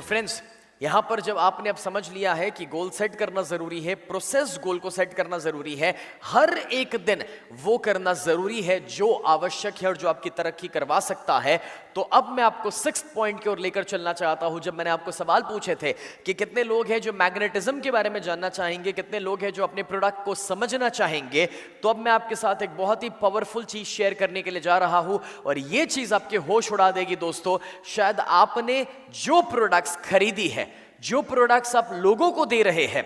Friends, यहां पर जब आपने अब समझ लिया है कि गोल सेट करना जरूरी है, प्रोसेस गोल को सेट करना जरूरी है, हर एक दिन वो करना जरूरी है जो आवश्यक है और जो आपकी तरक्की करवा सकता है, तो अब मैं आपको 6th पॉइंट की ओर लेकर चलना चाहता हूं। जब मैंने आपको सवाल पूछे थे कि कितने लोग हैं जो मैग्नेटिज्म के बारे में जानना चाहेंगे, कितने लोग हैं जो अपने प्रोडक्ट को समझना चाहेंगे, तो अब मैं आपके साथ एक बहुत ही पावरफुल चीज शेयर करने के लिए जा रहा हूं और ये चीज आपके होश उड़ा देगी। दोस्तों, शायद आपने जो प्रोडक्ट्स खरीदी है, जो प्रोडक्ट्स आप लोगों को दे रहे हैं,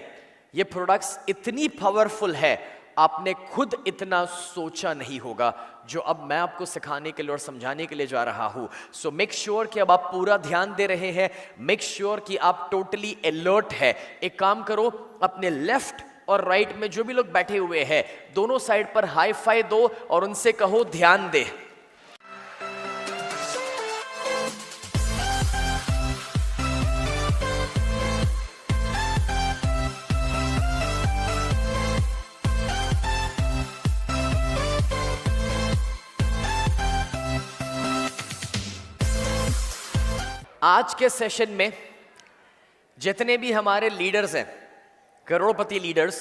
ये प्रोडक्ट्स इतनी पावरफुल है आपने खुद इतना सोचा नहीं होगा, जो अब मैं आपको सिखाने के लिए और समझाने के लिए जा रहा हूं। सो मेक श्योर कि अब आप पूरा ध्यान दे रहे हैं, मेक श्योर कि आप टोटली अलर्ट है। एक काम करो, अपने लेफ्ट और राइट में जो भी लोग बैठे हुए हैं, दोनों साइड पर हाई फाई दो और उनसे कहो ध्यान दे। आज के सेशन में जितने भी हमारे लीडर्स हैं, करोड़पति लीडर्स,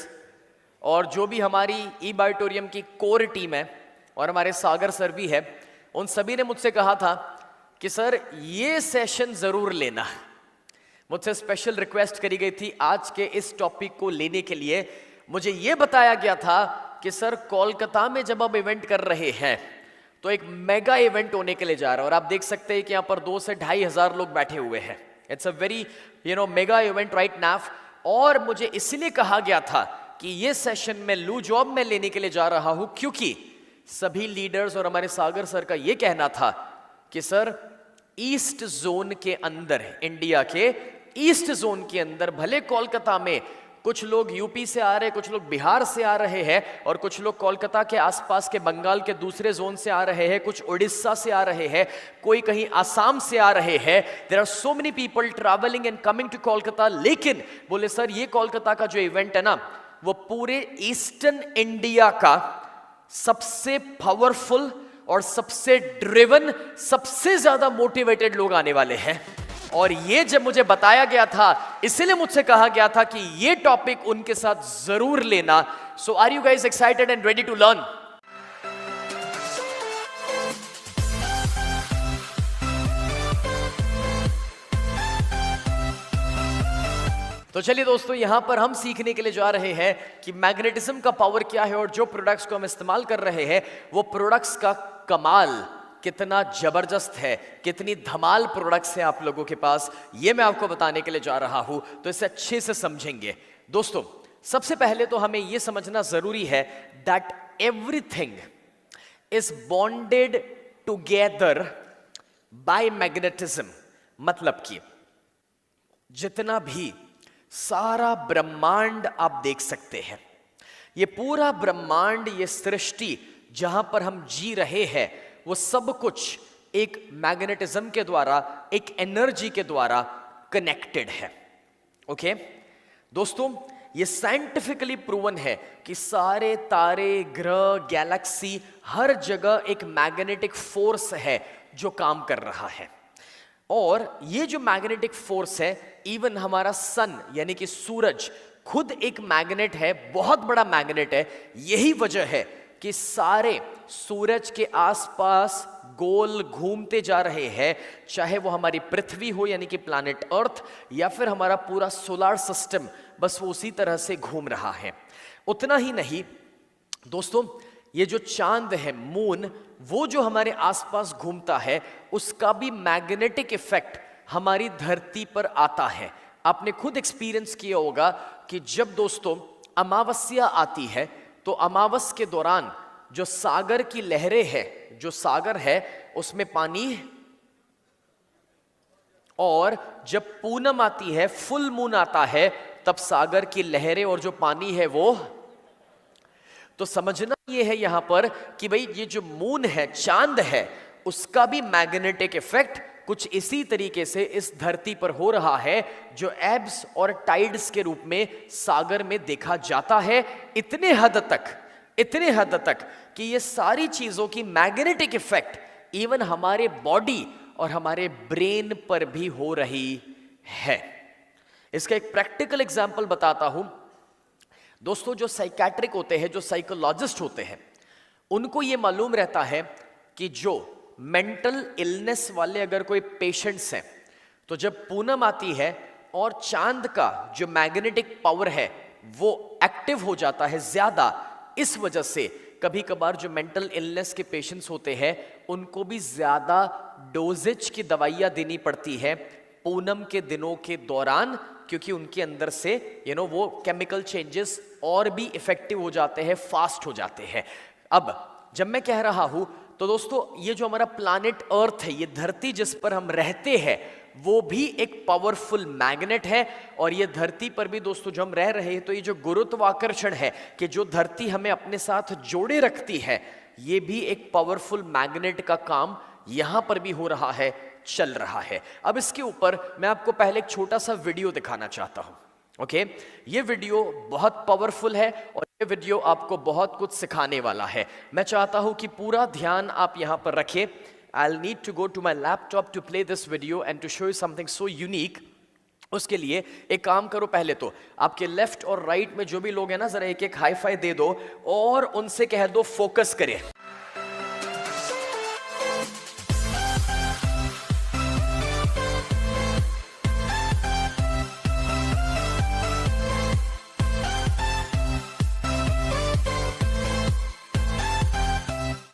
और जो भी हमारी ई-बायोटोरियम की कोर टीम है और हमारे सागर सर भी है, उन सभी ने मुझसे कहा था कि सर ये सेशन जरूर लेना। मुझसे स्पेशल रिक्वेस्ट करी गई थी आज के इस टॉपिक को लेने के लिए। मुझे ये बताया गया था कि सर कोलकाता में जब हम इवेंट कर रहे हैं तो एक मेगा इवेंट होने के लिए जा रहा है, और आप देख सकते हैं कि यहाँ पर 2 से 2,500 हजार लोग बैठे हुए हैं। It's a very mega event right now. और मुझे इसलिए कहा गया था कि ये सेशन मैं लू जॉब में लेने के लिए जा रहा हूं, क्योंकि सभी लीडर्स और हमारे सागर सर का ये कहना था कि सर ईस्ट जोन के अंदर, इंडिया के ईस्ट जोन के अंदर, भले कोलकाता में कुछ लोग यूपी से आ रहे हैं, कुछ लोग बिहार से आ रहे हैं, और कुछ लोग कोलकाता के आसपास के बंगाल के दूसरे जोन से आ रहे हैं, कुछ उड़ीसा से आ रहे हैं, कोई कहीं आसाम से आ रहे हैं। There are so many people travelling and coming to Kolkata. लेकिन बोले सर ये कोलकाता का जो इवेंट है ना, वो पूरे ईस्टर्न इंडिया का सबसे पावरफुल और सबसे ड्रिवन, सबसे ज्यादा मोटिवेटेड लोग आने वाले हैं। और ये जब मुझे बताया गया था, इसलिए मुझसे कहा गया था कि ये टॉपिक उनके साथ जरूर लेना। So are you guys excited and ready to learn? तो चलिए दोस्तों, यहां पर हम सीखने के लिए जा रहे हैं कि मैग्नेटिज्म का पावर क्या है, और जो प्रोडक्ट्स को हम इस्तेमाल कर रहे हैं वो प्रोडक्ट्स का कमाल कितना जबरदस्त है, कितनी धमाल प्रोडक्ट्स हैं आप लोगों के पास, ये मैं आपको बताने के लिए जा रहा हूं। तो इसे अच्छे से समझेंगे। दोस्तों, सबसे पहले तो हमें यह समझना जरूरी है that everything is bonded together by magnetism. मतलब कि जितना भी सारा ब्रह्मांड आप देख सकते हैं, ये पूरा ब्रह्मांड, ये सृष्टि जहां पर हम जी रहे हैं, वो सब कुछ एक मैग्नेटिज्म के द्वारा, एक एनर्जी के द्वारा कनेक्टेड है। ओके दोस्तों, ये साइंटिफिकली प्रूवन है कि सारे तारे, ग्रह, गैलेक्सी, हर जगह एक मैग्नेटिक फोर्स है जो काम कर रहा है। और ये जो मैग्नेटिक फोर्स है, इवन हमारा सन यानी कि सूरज खुद एक मैग्नेट है, बहुत बड़ा मैग्नेट है। यही वजह है कि सारे सूरज के आसपास गोल घूमते जा रहे हैं, चाहे वो हमारी पृथ्वी हो यानी कि प्लैनेट अर्थ, या फिर हमारा पूरा सोलर सिस्टम, बस वो उसी तरह से घूम रहा है। उतना ही नहीं दोस्तों, ये जो चांद है, मून, वो जो हमारे आसपास घूमता है, उसका भी मैग्नेटिक इफेक्ट हमारी धरती पर आता है। आपने खुद एक्सपीरियंस किया होगा कि जब दोस्तों अमावस्या आती है, तो अमावस के दौरान जो सागर की लहरें हैं, जो सागर है उसमें पानी, और जब पूनम आती है, फुल मून आता है, तब सागर की लहरें और जो पानी है वो, तो समझना ये है यहां पर कि भाई ये जो मून है, चांद है, उसका भी मैग्नेटिक इफेक्ट कुछ इसी तरीके से इस धरती पर हो रहा है, जो एब्स और टाइड्स के रूप में सागर में देखा जाता है। इतने हद तक कि ये सारी चीजों की मैग्नेटिक इफेक्ट इवन हमारे बॉडी और हमारे ब्रेन पर भी हो रही है। इसका एक प्रैक्टिकल एग्जाम्पल बताता हूं दोस्तों। जो साइकेट्रिक होते हैं, जो साइकोलॉजिस्ट होते हैं, उनको ये मालूम रहता है कि जो मेंटल इलनेस वाले अगर कोई पेशेंट्स हैं, तो जब पूनम आती है और चांद का जो मैग्नेटिक पावर है वो एक्टिव हो जाता है ज्यादा, इस वजह से कभी कभार जो मेंटल इलनेस के पेशेंट्स होते हैं उनको भी ज्यादा डोजेज की दवाइयां देनी पड़ती है पूनम के दिनों के दौरान, क्योंकि उनके अंदर से वो केमिकल चेंजेस और भी इफेक्टिव हो जाते हैं, फास्ट हो जाते हैं। अब जब मैं कह रहा हूं तो दोस्तों, ये जो हमारा प्लैनेट अर्थ है, ये धरती जिस पर हम रहते हैं, वो भी एक पावरफुल मैग्नेट है। और ये धरती पर भी दोस्तों जो हम रह रहे हैं, तो ये जो गुरुत्वाकर्षण है कि जो धरती हमें अपने साथ जोड़े रखती है, ये भी एक पावरफुल मैग्नेट का काम यहां पर भी हो रहा है, चल रहा है। अब इसके ऊपर मैं आपको पहले एक छोटा सा वीडियो दिखाना चाहता हूं। ओके, ये वीडियो बहुत पावरफुल है और ये वीडियो आपको बहुत कुछ सिखाने वाला है। मैं चाहता हूं कि पूरा ध्यान आप यहां पर रखें। I'll need to go to my laptop to play this video and to show you something so unique. उसके लिए एक काम करो, पहले तो आपके लेफ्ट और राइट में जो भी लोग हैं ना, जरा एक एक हाई फाई दे दो और उनसे कह दो फोकस करें।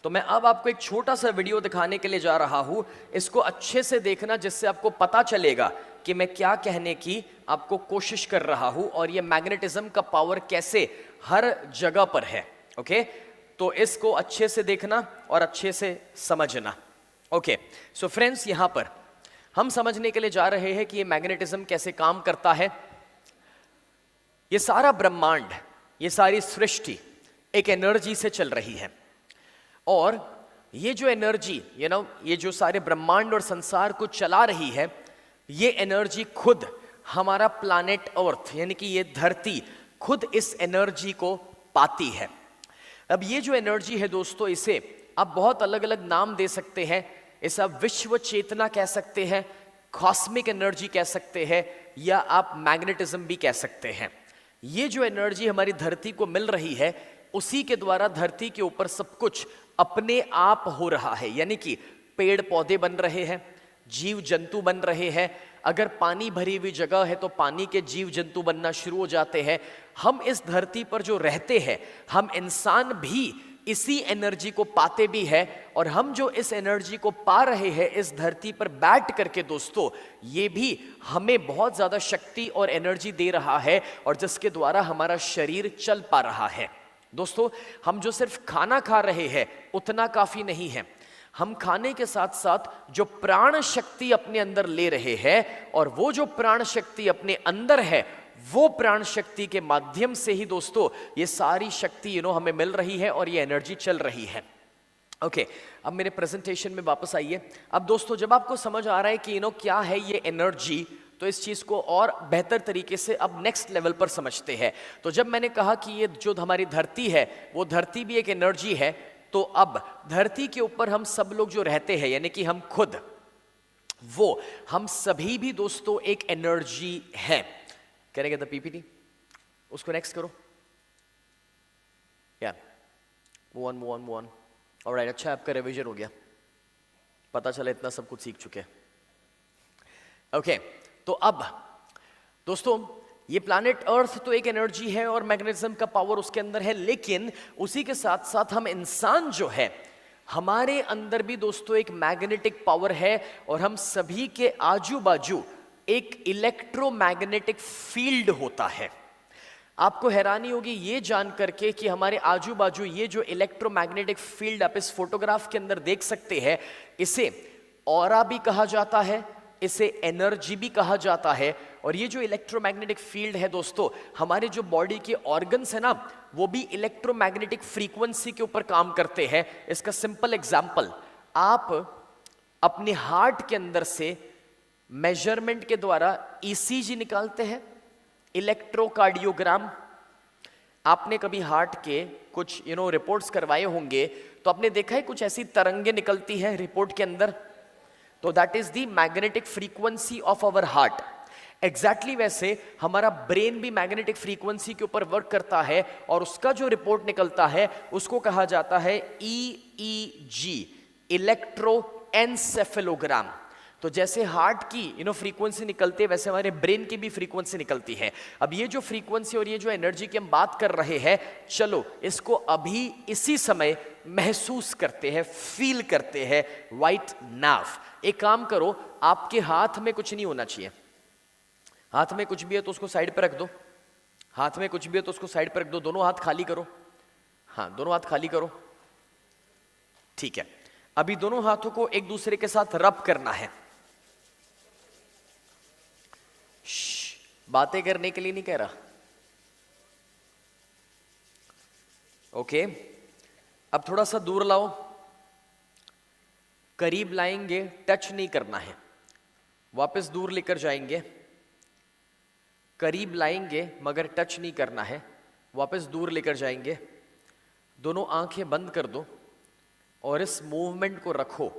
तो मैं अब आपको एक छोटा सा वीडियो दिखाने के लिए जा रहा हूं। इसको अच्छे से देखना, जिससे आपको पता चलेगा कि मैं क्या कहने की आपको कोशिश कर रहा हूं और ये मैग्नेटिज्म का पावर कैसे हर जगह पर है। ओके, तो इसको अच्छे से देखना और अच्छे से समझना। ओके, सो फ्रेंड्स, यहां पर हम समझने के लिए जा रहे हैं कि ये मैग्नेटिज्म कैसे काम करता है। ये सारा ब्रह्मांड, ये सारी सृष्टि एक एनर्जी से चल रही है और ये जो एनर्जी ये जो सारे ब्रह्मांड और संसार को चला रही है, ये एनर्जी खुद हमारा प्लैनेट अर्थ यानी कि ये धरती खुद इस एनर्जी को पाती है। अब ये जो एनर्जी है दोस्तों, इसे आप बहुत अलग अलग नाम दे सकते हैं। इसे आप विश्व चेतना कह सकते हैं, कॉस्मिक एनर्जी कह सकते हैं, या आप मैग्नेटिज्म भी कह सकते हैं। ये जो एनर्जी हमारी धरती को मिल रही है, उसी के द्वारा धरती के ऊपर सब कुछ अपने आप हो रहा है। यानी कि पेड़ पौधे बन रहे हैं, जीव जंतु बन रहे हैं। अगर पानी भरी हुई जगह है तो पानी के जीव जंतु बनना शुरू हो जाते हैं। हम इस धरती पर जो रहते हैं, हम इंसान भी इसी एनर्जी को पाते भी है। और हम जो इस एनर्जी को पा रहे हैं इस धरती पर बैठ करके दोस्तों, ये भी हमें बहुत ज्यादा शक्ति और एनर्जी दे रहा है, और जिसके द्वारा हमारा शरीर चल पा रहा है। दोस्तों, हम जो सिर्फ खाना खा रहे हैं उतना काफी नहीं है। हम खाने के साथ साथ जो प्राण शक्ति अपने अंदर ले रहे हैं, और वो जो प्राण शक्ति अपने अंदर है, वो प्राण शक्ति के माध्यम से ही दोस्तों ये सारी शक्ति हमें मिल रही है और ये एनर्जी चल रही है। ओके, अब मेरे प्रेजेंटेशन में वापस आइए। अब दोस्तों, जब आपको समझ आ रहा है कि क्या है ये एनर्जी, तो इस चीज को और बेहतर तरीके से अब नेक्स्ट लेवल पर समझते हैं। तो जब मैंने कहा कि ये जो हमारी धरती है, वो धरती भी एक एनर्जी है, तो अब धरती के ऊपर हम सब लोग जो रहते हैं, यानी कि हम खुद, वो हम सभी भी दोस्तों एक एनर्जी है। करेंगे द पीपीटी, उसको नेक्स्ट करो। या मूव ऑन। ऑलराइट, अच्छा आपका रिवीजन हो गया, पता चला इतना सब कुछ सीख चुके हैं। ओके, तो अब दोस्तों, ये प्लैनेट अर्थ तो एक एनर्जी है और मैग्नेटिज्म का पावर उसके अंदर है, लेकिन उसी के साथ साथ हम इंसान जो है, हमारे अंदर भी दोस्तों एक मैग्नेटिक पावर है, और हम सभी के आजू बाजू एक इलेक्ट्रोमैग्नेटिक फील्ड होता है। आपको हैरानी होगी ये जान करके कि हमारे आजू बाजू ये जो इलेक्ट्रोमैग्नेटिक फील्ड आप इस फोटोग्राफ के अंदर देख सकते हैं, इसे ऑरा भी कहा जाता है, इसे एनर्जी भी कहा जाता है। और ये जो इलेक्ट्रोमैग्नेटिक फील्ड है दोस्तों, हमारे जो बॉडी के ऑर्गन्स है ना, वो भी इलेक्ट्रोमैग्नेटिक फ्रीक्वेंसी के ऊपर काम करते हैं। इसका सिंपल एग्जांपल, आप अपने हार्ट के अंदर से मेजरमेंट के द्वारा ईसीजी निकालते हैं, इलेक्ट्रोकार्डियोग्राम। आपने कभी हार्ट के कुछ रिपोर्ट्स करवाए होंगे, तो आपने देखा है कुछ ऐसी तरंगे निकलती है रिपोर्ट के अंदर, तो that is the magnetic frequency of our heart. Exactly वैसे हमारा ब्रेन भी मैग्नेटिक फ्रीक्वेंसी के ऊपर वर्क करता है और उसका जो रिपोर्ट निकलता है उसको कहा जाता है EEG, इलेक्ट्रोएन्सेफेलोग्राम। तो जैसे हार्ट की फ्रीक्वेंसी निकलती है वैसे हमारे ब्रेन की भी फ्रीक्वेंसी निकलती है। अब ये जो फ्रीक्वेंसी और ये जो एनर्जी की हम बात कर रहे हैं, चलो इसको अभी इसी समय महसूस करते हैं, फील करते हैं राइट नाउ। एक काम करो, आपके हाथ में कुछ नहीं होना चाहिए। हाथ में कुछ भी है तो उसको साइड पर रख दो, हाथ में कुछ भी है तो उसको साइड पर रख दो, दोनों हाथ खाली करो। हाँ, दोनों हाथ खाली करो, ठीक है। अभी दोनों हाथों को एक दूसरे के साथ रब करना है। बातें करने के लिए नहीं कह रहा, ओके। अब थोड़ा सा दूर लाओ, करीब लाएंगे, टच नहीं करना है। वापस दूर लेकर जाएंगे, करीब लाएंगे मगर टच नहीं करना है। वापस दूर लेकर जाएंगे, दोनों आंखें बंद कर दो और इस मूवमेंट को रखो,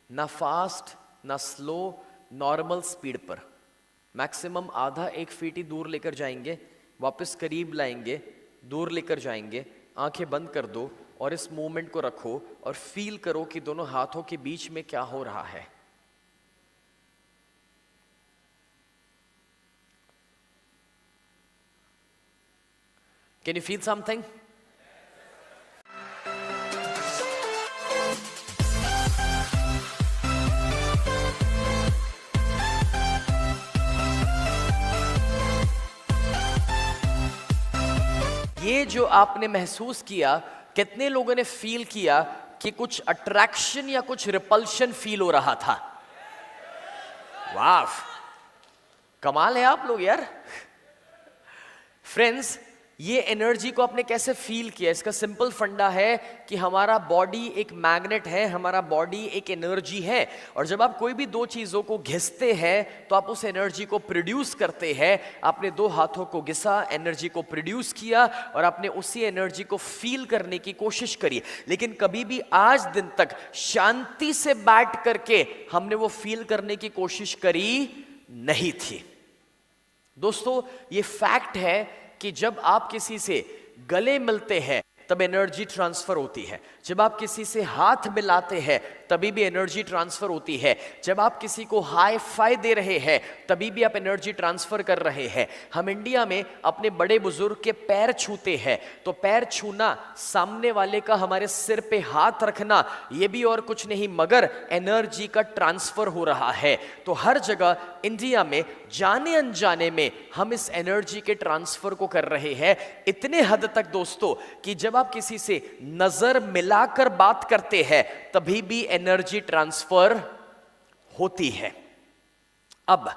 ना फास्ट ना स्लो, नॉर्मल स्पीड पर। मैक्सिमम आधा 1 फीट ही दूर लेकर जाएंगे, वापस करीब लाएंगे, दूर लेकर जाएंगे, आंखें बंद कर दो और इस मूवमेंट को रखो और फील करो कि दोनों हाथों के बीच में क्या हो रहा है। Can you feel something? ये जो आपने महसूस किया, कितने लोगों ने फील किया कि कुछ अट्रैक्शन या कुछ रिपल्शन फील हो रहा था? वाह, कमाल है आप लोग यार। फ्रेंड्स, ये एनर्जी को आपने कैसे फील किया? इसका सिंपल फंडा है कि हमारा बॉडी एक मैग्नेट है, हमारा बॉडी एक एनर्जी है, और जब आप कोई भी दो चीजों को घिसते हैं तो आप उस एनर्जी को प्रोड्यूस करते हैं। आपने दो हाथों को घिसा, एनर्जी को प्रोड्यूस किया और आपने उसी एनर्जी को फील करने की कोशिश करी। लेकिन कभी भी आज दिन तक शांति से बैठ करके हमने वो फील करने की कोशिश करी नहीं थी। दोस्तों, ये फैक्ट है कि जब आप किसी से गले मिलते हैं तब एनर्जी ट्रांसफर होती है, जब आप किसी से हाथ मिलाते हैं तभी भी एनर्जी ट्रांसफर होती है, जब आप किसी को हाई फाई दे रहे हैं तभी भी आप एनर्जी ट्रांसफर कर रहे हैं। हम इंडिया में अपने बड़े बुजुर्ग के पैर छूते हैं तो पैर छूना, सामने वाले का हमारे सिर पे हाथ रखना, ये भी और कुछ नहीं मगर एनर्जी का ट्रांसफर हो रहा है। तो हर जगह इंडिया में जाने अनजाने में हम इस एनर्जी के ट्रांसफर को कर रहे हैं, इतने हद तक दोस्तों कि जब आप किसी से नजर मिलाकर बात करते हैं तभी भी एनर्जी ट्रांसफर होती है। अब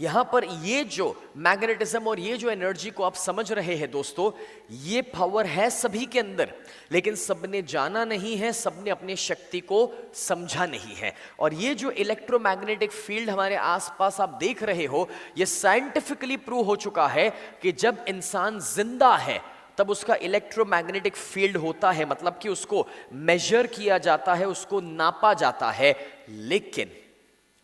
यहां पर ये जो मैग्नेटिज्म और ये जो एनर्जी को आप समझ रहे हैं दोस्तों, ये पावर है सभी के अंदर, लेकिन सबने जाना नहीं है, सबने अपनी शक्ति को समझा नहीं है। और ये जो इलेक्ट्रोमैग्नेटिक फील्ड हमारे आसपास आप देख रहे हो, ये साइंटिफिकली प्रूव हो चुका है कि जब इंसान जिंदा है तब उसका इलेक्ट्रोमैग्नेटिक फील्ड होता है, मतलब कि उसको मेजर किया जाता है, उसको नापा जाता है।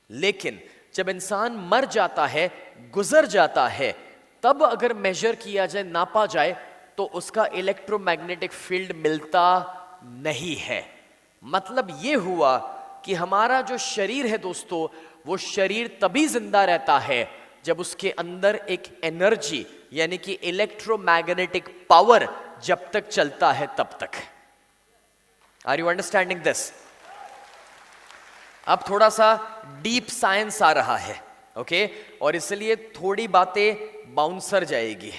लेकिन जब इंसान मर जाता है, गुजर जाता है, तब अगर मेजर किया जाए, नापा जाए, तो उसका इलेक्ट्रोमैग्नेटिक फील्ड मिलता नहीं है। मतलब ये हुआ कि हमारा जो शरीर है दोस्तों, वो शरीर तभी जिंदा रहता है जब उसके अंदर एक एनर्जी यानी कि इलेक्ट्रोमैग्नेटिक पावर जब तक चलता है तब तक। Are you understanding this? अब थोड़ा सा डीप साइंस आ रहा है, ओके, और इसलिए थोड़ी बातें बाउंसर जाएगी।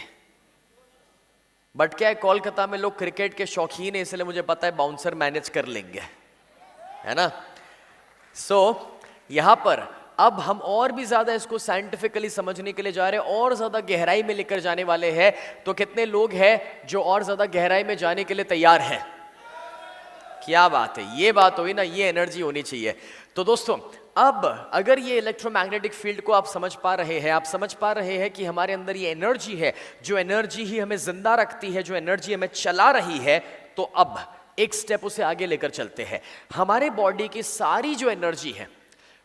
बट क्या है, कोलकाता में लोग क्रिकेट के शौकीन है, इसलिए मुझे पता है बाउंसर मैनेज कर लेंगे, है ना। सो यहां पर अब हम और भी ज्यादा इसको साइंटिफिकली समझने के लिए जा रहे हैं, और ज्यादा गहराई में लेकर जाने वाले हैं। तो कितने लोग हैं जो और ज्यादा गहराई में जाने के लिए तैयार हैं? क्या बात है, ये बात हुई ना, ये एनर्जी होनी चाहिए। तो दोस्तों, अब अगर ये इलेक्ट्रोमैग्नेटिक फील्ड को आप समझ पा रहे हैं, आप समझ पा रहे हैं कि हमारे अंदर ये एनर्जी है, जो एनर्जी ही हमें जिंदा रखती है, जो एनर्जी हमें चला रही है, तो अब एक स्टेप उसे आगे लेकर चलते हैं। हमारे बॉडी की सारी जो एनर्जी है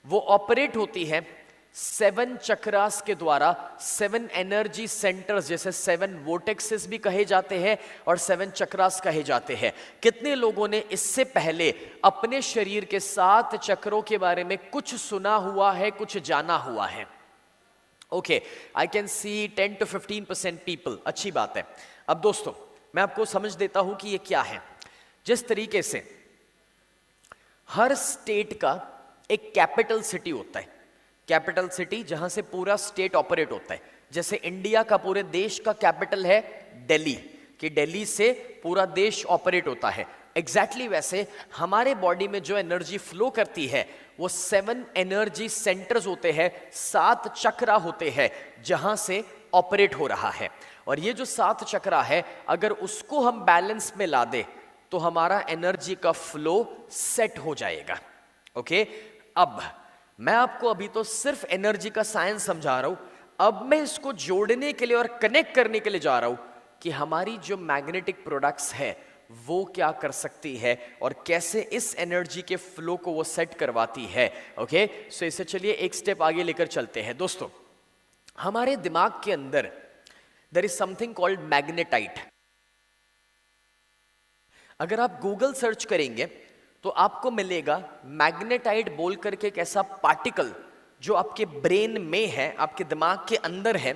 वो ऑपरेट होती है 7 चक्रास के द्वारा 7 एनर्जी सेंटर्स, जैसे 7 वोर्टेक्सेस भी कहे जाते हैं और 7 चक्रास कहे जाते हैं। कितने लोगों ने इससे पहले अपने शरीर के 7 चक्रों के बारे में कुछ सुना हुआ है, कुछ जाना हुआ है? Okay, I can see 10 to 15% people. अच्छी बात है। अब दोस्तों मैं आपको समझ देता हूं कि ये क्या है। जिस तरीके से हर स्टेट का एक कैपिटल सिटी होता है, कैपिटल सिटी जहां से पूरा स्टेट ऑपरेट होता है, जैसे इंडिया का पूरे देश का कैपिटल है दिल्ली, कि दिल्ली से पूरा देश ऑपरेट होता है। एग्जैक्टली वैसे हमारे बॉडी में जो एनर्जी फ्लो करती है वो 7 एनर्जी सेंटर्स होते हैं, 7 चक्रा होते हैं जहां से ऑपरेट हो रहा है। और ये जो 7 चक्रा है, अगर उसको हम बैलेंस में ला दे तो हमारा एनर्जी का फ्लो सेट हो जाएगा। ओके, अब मैं आपको अभी तो सिर्फ एनर्जी का साइंस समझा रहा हूं, अब मैं इसको जोड़ने के लिए और कनेक्ट करने के लिए जा रहा हूं कि हमारी जो मैग्नेटिक प्रोडक्ट्स है वो क्या कर सकती है और कैसे इस एनर्जी के फ्लो को वो सेट करवाती है। ओके, सो इसे चलिए एक स्टेप आगे लेकर चलते हैं। दोस्तों हमारे दिमाग के अंदर there is something called magnetite. अगर आप गूगल सर्च करेंगे तो आपको मिलेगा मैग्नेटाइट बोल करके एक ऐसा पार्टिकल जो आपके ब्रेन में है, आपके दिमाग के अंदर है,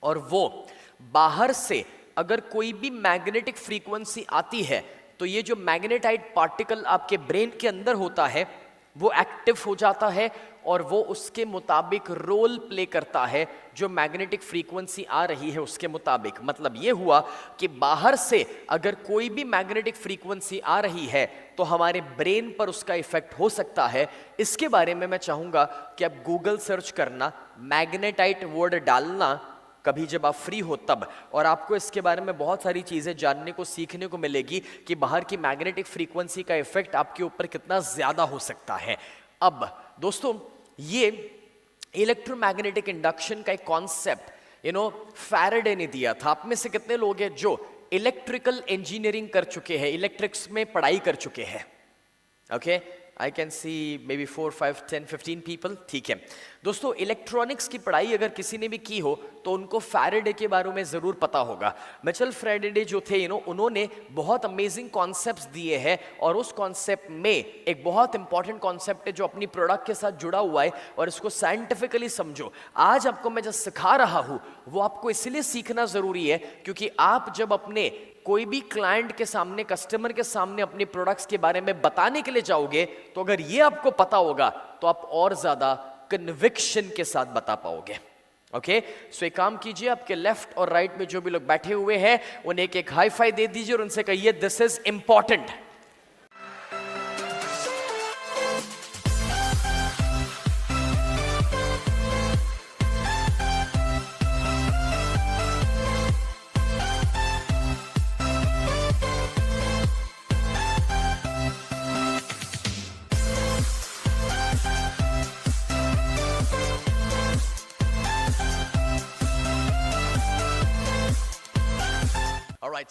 और वो बाहर से अगर कोई भी मैग्नेटिक फ्रीक्वेंसी आती है तो ये जो मैग्नेटाइट पार्टिकल आपके ब्रेन के अंदर होता है वो एक्टिव हो जाता है और वो उसके मुताबिक रोल प्ले करता है जो मैग्नेटिक फ्रीक्वेंसी आ रही है उसके मुताबिक। मतलब ये हुआ कि बाहर से अगर कोई भी मैग्नेटिक फ्रीक्वेंसी आ रही है तो हमारे ब्रेन पर उसका इफेक्ट हो सकता है। इसके बारे में मैं चाहूंगा कि आप गूगल सर्च करना, मैग्नेटाइट वर्ड डालना कभी जब आप फ्री हो तब, और आपको इसके बारे में बहुत सारी चीजें जानने को सीखने को मिलेगी कि बाहर की मैग्नेटिक फ्रीक्वेंसी का इफेक्ट आपके ऊपर कितना ज्यादा हो सकता है। अब दोस्तों ये इलेक्ट्रोमैग्नेटिक इंडक्शन का एक कॉन्सेप्ट फैराडे ने दिया था। आप में से कितने लोग हैं जो इलेक्ट्रिकल इंजीनियरिंग कर चुके हैं, इलेक्ट्रिक्स में पढ़ाई कर चुके हैं? Okay, I can see may be 4, 5, 10, 15 people. ठीक है दोस्तों, इलेक्ट्रॉनिक्स की पढ़ाई अगर किसी ने भी की हो तो उनको फैराडे के बारे में जरूर पता होगा। मिचेल फैराडे जो थे उन्होंने बहुत अमेजिंग कॉन्सेप्ट्स दिए हैं, और उस कॉन्सेप्ट में एक बहुत इंपॉर्टेंट कॉन्सेप्ट है जो अपनी प्रोडक्ट के साथ जुड़ा हुआ है, और इसको साइंटिफिकली समझो। आज आपको मैं जो सिखा रहा हूं वो आपको इसलिए सीखना जरूरी है क्योंकि आप जब अपने कोई भी क्लाइंट के सामने, कस्टमर के सामने अपने प्रोडक्ट्स के बारे में बताने के लिए जाओगे तो अगर ये आपको पता होगा तो आप और ज्यादा कन्विक्शन के साथ बता पाओगे। ओके, सो एक काम कीजिए, आपके लेफ्ट और राइट में जो भी लोग बैठे हुए हैं उन्हें एक हाई फाई दे दीजिए और उनसे कहिए दिस इज इंपॉर्टेंट।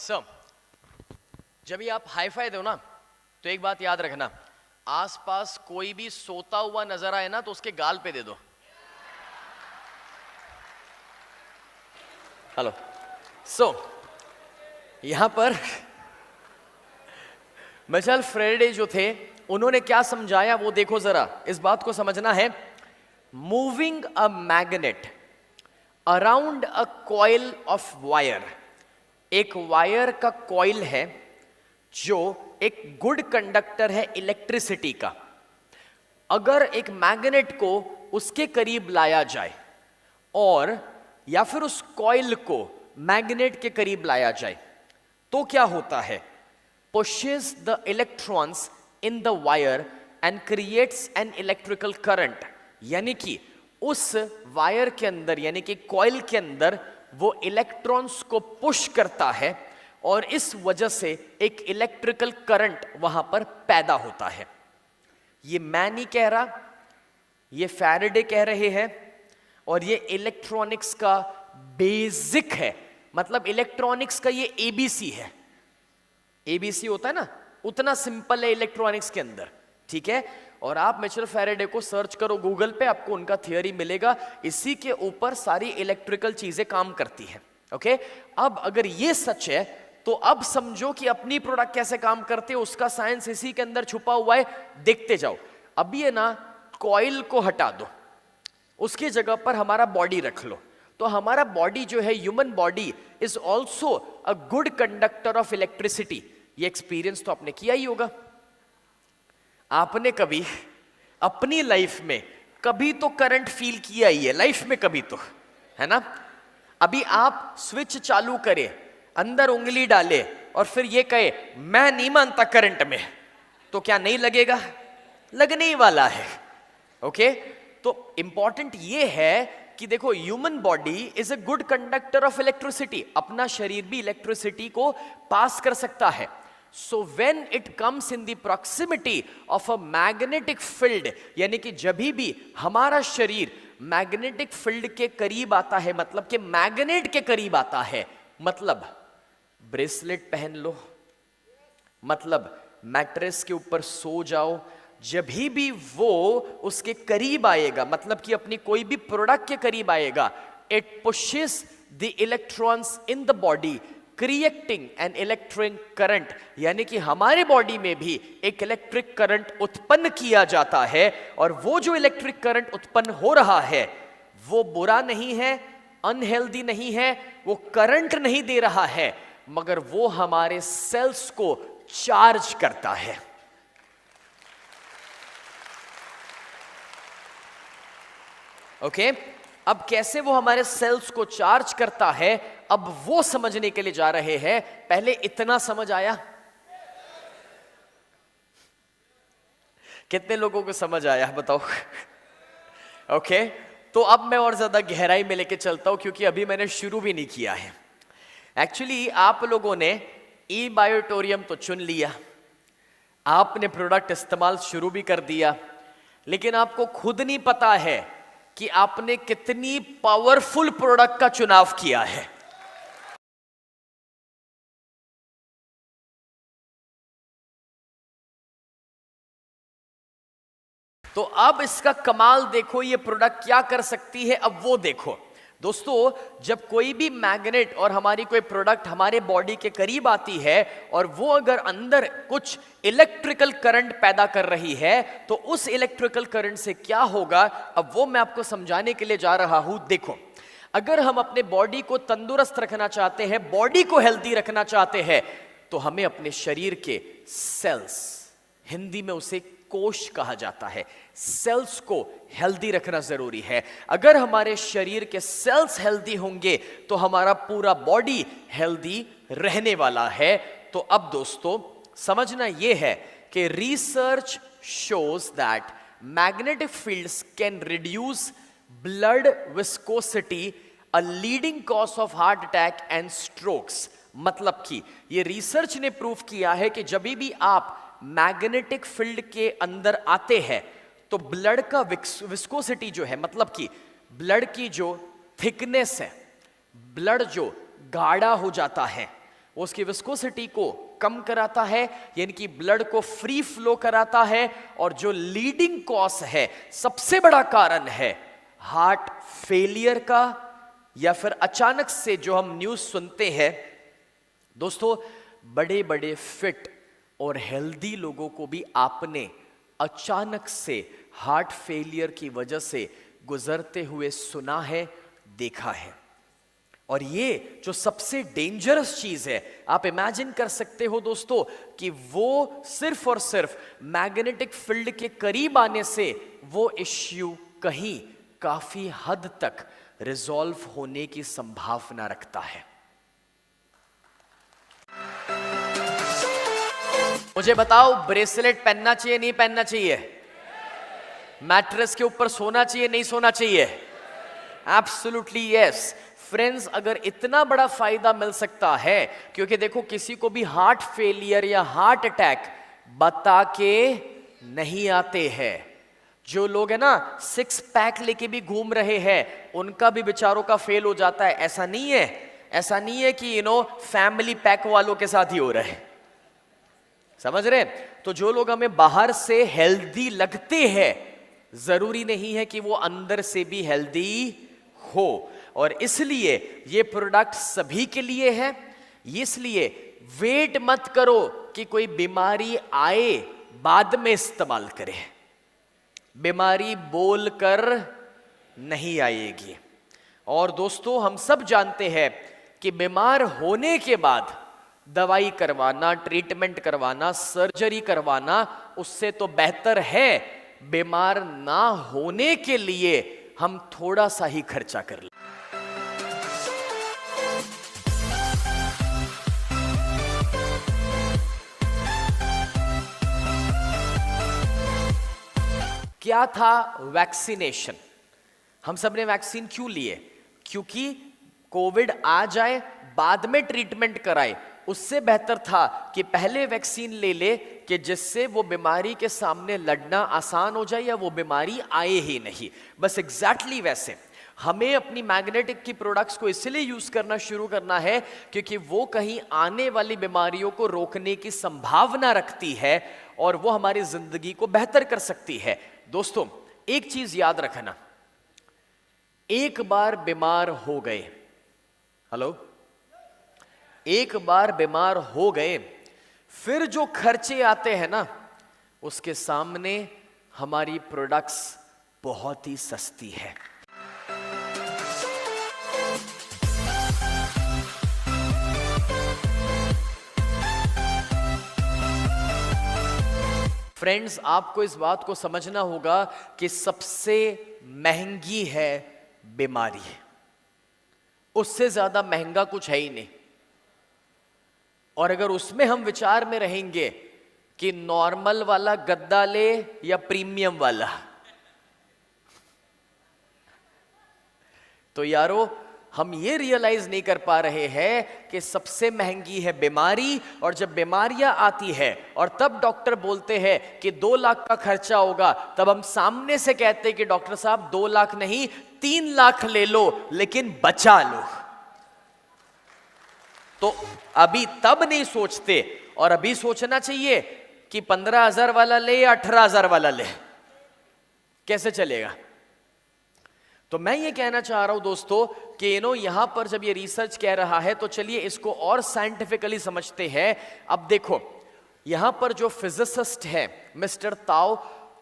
So, जब भी आप हाई फाई दो ना तो एक बात याद रखना, आसपास कोई भी सोता हुआ नजर आए ना तो उसके गाल पे दे दो। हेलो, सो यहां पर मिचेल फैराडे जो थे उन्होंने क्या समझाया वो देखो जरा, इस बात को समझना है। Moving a magnet around a coil of wire, एक वायर का कॉइल है जो एक गुड कंडक्टर है इलेक्ट्रिसिटी का। अगर एक मैग्नेट को उसके करीब लाया जाए और या फिर उस कॉइल को मैग्नेट के करीब लाया जाए तो क्या होता है? Pushes the electrons in the wire and creates an electrical current, यानी कि उस वायर के अंदर यानी कि कॉइल के अंदर वो इलेक्ट्रॉन्स को पुश करता है और इस वजह से एक इलेक्ट्रिकल करंट वहां पर पैदा होता है। ये मैं नहीं कह रहा, ये फैराडे कह रहे हैं, और ये इलेक्ट्रॉनिक्स का बेसिक है। मतलब इलेक्ट्रॉनिक्स का ये एबीसी है। एबीसी होता है ना, उतना सिंपल है इलेक्ट्रॉनिक्स के अंदर, ठीक है। और आप मिचेल फैराडे को सर्च करो गूगल पे, आपको उनका थियरी मिलेगा। इसी के ऊपर सारी इलेक्ट्रिकल चीजें काम करती हैं। ओके, अब अगर ये सच है तो अब समझो कि अपनी प्रोडक्ट कैसे काम करते हैं, उसका साइंस इसी के अंदर छुपा हुआ है। देखते जाओ। अब ये ना कॉइल को हटा दो, उसकी जगह पर हमारा बॉडी रख लो, तो हमारा बॉडी जो है, human body is also a good conductor of electricity. ये एक्सपीरियंस तो आपने किया ही होगा। आपने कभी अपनी लाइफ में कभी तो करंट फील किया ही है, लाइफ में कभी तो, है ना। अभी आप स्विच चालू करें, अंदर उंगली डाले और फिर ये कहे मैं नहीं मानता करंट में, तो क्या नहीं लगेगा? लगने ही वाला है। ओके, तो इंपॉर्टेंट ये है कि देखो, human body is a good conductor of electricity. अपना शरीर भी इलेक्ट्रिसिटी को पास कर सकता है। So when it comes in the proximity of a magnetic field, यानी कि जब भी हमारा शरीर मैग्नेटिक फील्ड के करीब आता है, मतलब कि मैग्नेट के करीब आता है, मतलब ब्रेसलेट पहन लो, मतलब मैट्रेस के ऊपर सो जाओ, जब भी वो उसके करीब आएगा, मतलब कि अपनी कोई भी प्रोडक्ट के करीब आएगा, it pushes the electrons in the body creating an electric current, यानी कि हमारे बॉडी में भी एक इलेक्ट्रिक करंट उत्पन्न किया जाता है। और वो जो इलेक्ट्रिक करंट उत्पन्न हो रहा है वो बुरा नहीं है, अनहेल्दी नहीं है, वो करंट नहीं दे रहा है, मगर वो हमारे सेल्स को चार्ज करता है। ओके, अब कैसे वो हमारे सेल्स को चार्ज करता है, अब वो समझने के लिए जा रहे हैं। पहले इतना समझ आया? कितने लोगों को समझ आया बताओ? ओके, तो अब मैं और ज्यादा गहराई में लेके चलता हूं, क्योंकि अभी मैंने शुरू भी नहीं किया है। एक्चुअली आप लोगों ने ई बायोटोरियम तो चुन लिया, आपने प्रोडक्ट इस्तेमाल शुरू भी कर दिया, लेकिन आपको खुद नहीं पता है कि आपने कितनी पावरफुल प्रोडक्ट का चुनाव किया है। तो अब इसका कमाल देखो, ये प्रोडक्ट क्या कर सकती है, अब वो देखो। दोस्तों, जब कोई भी मैग्नेट और हमारी कोई प्रोडक्ट हमारे बॉडी के करीब आती है और वो अगर अंदर कुछ इलेक्ट्रिकल करंट पैदा कर रही है, तो उस इलेक्ट्रिकल करंट से क्या होगा, अब वो मैं आपको समझाने के लिए जा रहा हूं। देखो, अगर हम अपने बॉडी को तंदुरुस्त रखना चाहते हैं, बॉडी को हेल्दी रखना चाहते हैं, तो हमें अपने शरीर के सेल्स, हिंदी में उसे कोश कहा जाता है, सेल्स को हेल्दी रखना जरूरी है। अगर हमारे शरीर के सेल्स हेल्दी होंगे तो हमारा पूरा बॉडी हेल्दी रहने वाला है। तो अब दोस्तों समझना यह है कि research shows that magnetic fields can reduce blood viscosity, a leading cause of heart attack and strokes. मतलब कि ये रिसर्च ने प्रूव किया है कि जब भी आप मैग्नेटिक फील्ड के अंदर आते हैं तो ब्लड का विस्कोसिटी जो है, मतलब कि ब्लड की जो थिकनेस है, ब्लड जो गाढ़ा हो जाता है, उसकी विस्कोसिटी को कम कराता है, यानी कि ब्लड को फ्री फ्लो कराता है। और जो लीडिंग कॉज है, सबसे बड़ा कारण है हार्ट फेलियर का, या फिर अचानक से जो हम न्यूज़ सुनते हैं दोस्तों, बड़े बड़े फिट और हेल्दी लोगों को भी आपने अचानक से हार्ट फेलियर की वजह से गुजरते हुए सुना है, देखा है। और ये जो सबसे डेंजरस चीज है, आप इमेजिन कर सकते हो दोस्तों कि वो सिर्फ और सिर्फ मैग्नेटिक फील्ड के करीब आने से वो इश्यू कहीं काफी हद तक रिजॉल्व होने की संभावना रखता है। मुझे बताओ, ब्रेसलेट पहनना चाहिए नहीं पहनना चाहिए? मैट्रेस के ऊपर सोना चाहिए नहीं सोना चाहिए? Absolutely yes. फ्रेंड्स, अगर इतना बड़ा फायदा मिल सकता है, क्योंकि देखो किसी को भी हार्ट फेलियर या हार्ट अटैक बता के नहीं आते हैं। जो लोग है ना 6 पैक लेके भी घूम रहे हैं, उनका भी बेचारों का फेल हो जाता है। ऐसा नहीं है, ऐसा नहीं है कि फैमिली पैक वालों के साथ ही हो रहा है, समझ रहे? तो जो लोग हमें बाहर से हेल्दी लगते हैं, जरूरी नहीं है कि वो अंदर से भी हेल्दी हो। और इसलिए ये प्रोडक्ट सभी के लिए है। इसलिए वेट मत करो कि कोई बीमारी आए बाद में इस्तेमाल करें। बीमारी बोलकर नहीं आएगी। और दोस्तों, हम सब जानते हैं कि बीमार होने के बाद दवाई करवाना, ट्रीटमेंट करवाना, सर्जरी करवाना उससे तो बेहतर है बीमार ना होने के लिए हम थोड़ा सा ही खर्चा कर लें। क्या था वैक्सीनेशन? हम सब ने वैक्सीन क्यों लिए? क्योंकि कोविड आ जाए बाद में ट्रीटमेंट कराए, उससे बेहतर था कि पहले वैक्सीन ले ले कि जिससे वो बीमारी के सामने लड़ना आसान हो जाए या वो बीमारी आए ही नहीं। बस एग्जैक्टली वैसे हमें अपनी मैग्नेटिक की प्रोडक्ट्स को इसलिए यूज करना शुरू करना है क्योंकि वो कहीं आने वाली बीमारियों को रोकने की संभावना रखती है और वो हमारी जिंदगी को बेहतर कर सकती है। दोस्तों, एक चीज याद रखना, एक बार बीमार हो गए, हेलो, एक बार बीमार हो गए, फिर जो खर्चे आते हैं ना, उसके सामने हमारी प्रोडक्ट्स बहुत ही सस्ती है। फ्रेंड्स, आपको इस बात को समझना होगा कि सबसे महंगी है बीमारी, उससे ज्यादा महंगा कुछ है ही नहीं। और अगर उसमें हम विचार में रहेंगे कि नॉर्मल वाला गद्दा ले या प्रीमियम वाला, तो यारो हम ये रियलाइज नहीं कर पा रहे हैं कि सबसे महंगी है बीमारी। और जब बीमारियां आती है और तब डॉक्टर बोलते हैं कि 2 लाख का खर्चा होगा, तब हम सामने से कहते हैं कि डॉक्टर साहब 2 लाख नहीं 3 लाख ले लो, लेकिन बचा लो। तो अभी तब नहीं सोचते, और अभी सोचना चाहिए कि 15,000 वाला ले या 18,000 वाला ले, कैसे चलेगा? तो मैं ये कहना चाह रहा हूं दोस्तों कि यहां पर जब ये रिसर्च कह रहा है तो चलिए इसको और साइंटिफिकली समझते हैं। अब देखो, यहां पर जो फिजिसिस्ट है मिस्टर ताओ,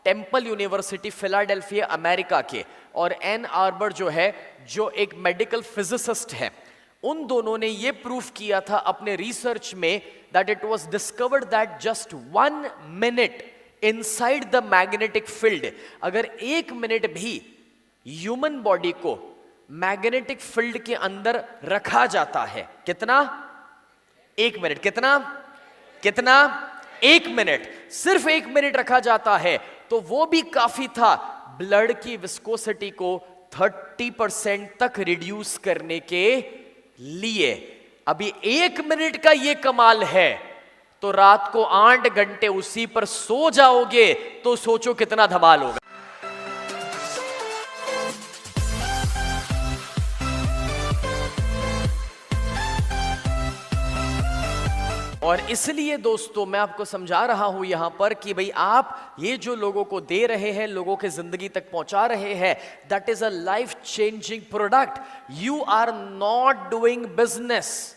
टेम्पल यूनिवर्सिटी फिलाडेल्फिया अमेरिका के, और एन आर्बर जो है, जो एक मेडिकल फिजिसिस्ट है, उन दोनों ने ये प्रूफ किया था अपने रिसर्च में that it was discovered that just 1 minute inside the magnetic field, अगर 1 मिनट भी ह्यूमन बॉडी को मैग्नेटिक फील्ड के अंदर रखा जाता है, कितना? 1 मिनट। कितना? 1 मिनट, सिर्फ 1 मिनट रखा जाता है, तो वो भी काफी था ब्लड की विस्कोसिटी को 30% तक रिड्यूस करने के लिए। अभी 1 मिनट का ये कमाल है, तो रात को 8 घंटे उसी पर सो जाओगे तो सोचो कितना धमाल होगा। और इसलिए दोस्तों मैं आपको समझा रहा हूं यहां पर कि भाई आप ये जो लोगों को दे रहे हैं, लोगों के जिंदगी तक पहुंचा रहे हैं, that is a life changing product. You are not doing business,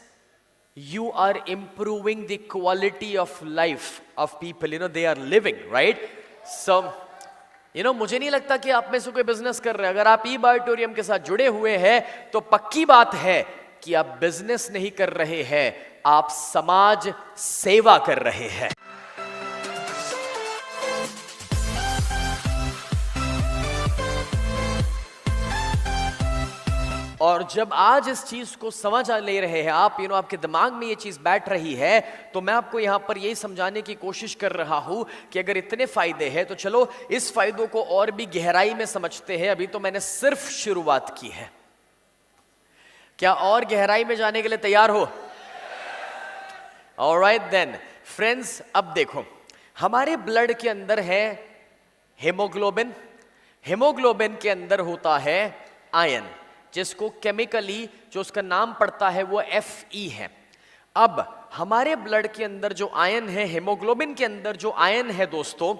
you are improving the quality of life of people, they are living, right? So मुझे नहीं लगता कि आप में से कोई बिजनेस कर रहे हैं। अगर आप ई-बायोटोरियम के साथ जुड़े हुए हैं तो पक्की बात है कि आप बिजनेस नहीं कर रहे हैं, आप समाज सेवा कर रहे हैं। और जब आज इस चीज को समझ ले रहे हैं आप, आपके दिमाग में ये चीज बैठ रही है, तो मैं आपको यहां पर यही समझाने की कोशिश कर रहा हूं कि अगर इतने फायदे हैं तो चलो इस फायदों को और भी गहराई में समझते हैं। अभी तो मैंने सिर्फ शुरुआत की है, क्या और गहराई में जाने के लिए तैयार हो? ऑलराइट देन फ्रेंड्स, अब देखो हमारे ब्लड के अंदर है हेमोग्लोबिन, हेमोग्लोबिन के अंदर होता है आयन, जिसको केमिकली जो उसका नाम पड़ता है वो Fe है। अब हमारे ब्लड के अंदर जो आयन है, हेमोग्लोबिन के अंदर जो आयन है दोस्तों,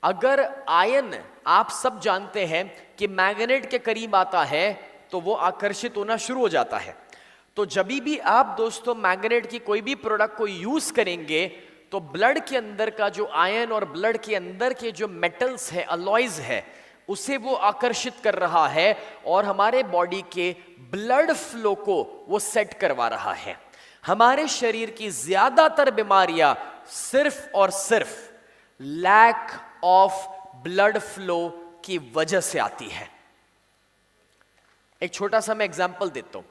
अगर आयन, आप सब जानते हैं कि मैग्नेट के करीब आता है तो वो आकर्षित होना शुरू हो जाता है। तो जब भी आप दोस्तों मैग्नेट की कोई भी प्रोडक्ट को यूज करेंगे तो ब्लड के अंदर का जो आयन और ब्लड के अंदर के जो मेटल्स है, अलॉयज है, उसे वो आकर्षित कर रहा है और हमारे बॉडी के ब्लड फ्लो को वो सेट करवा रहा है। हमारे शरीर की ज्यादातर बीमारियां सिर्फ और सिर्फ लैक ऑफ ब्लड फ्लो की वजह से आती है। एक छोटा सा मैं एग्जांपल देता हूं।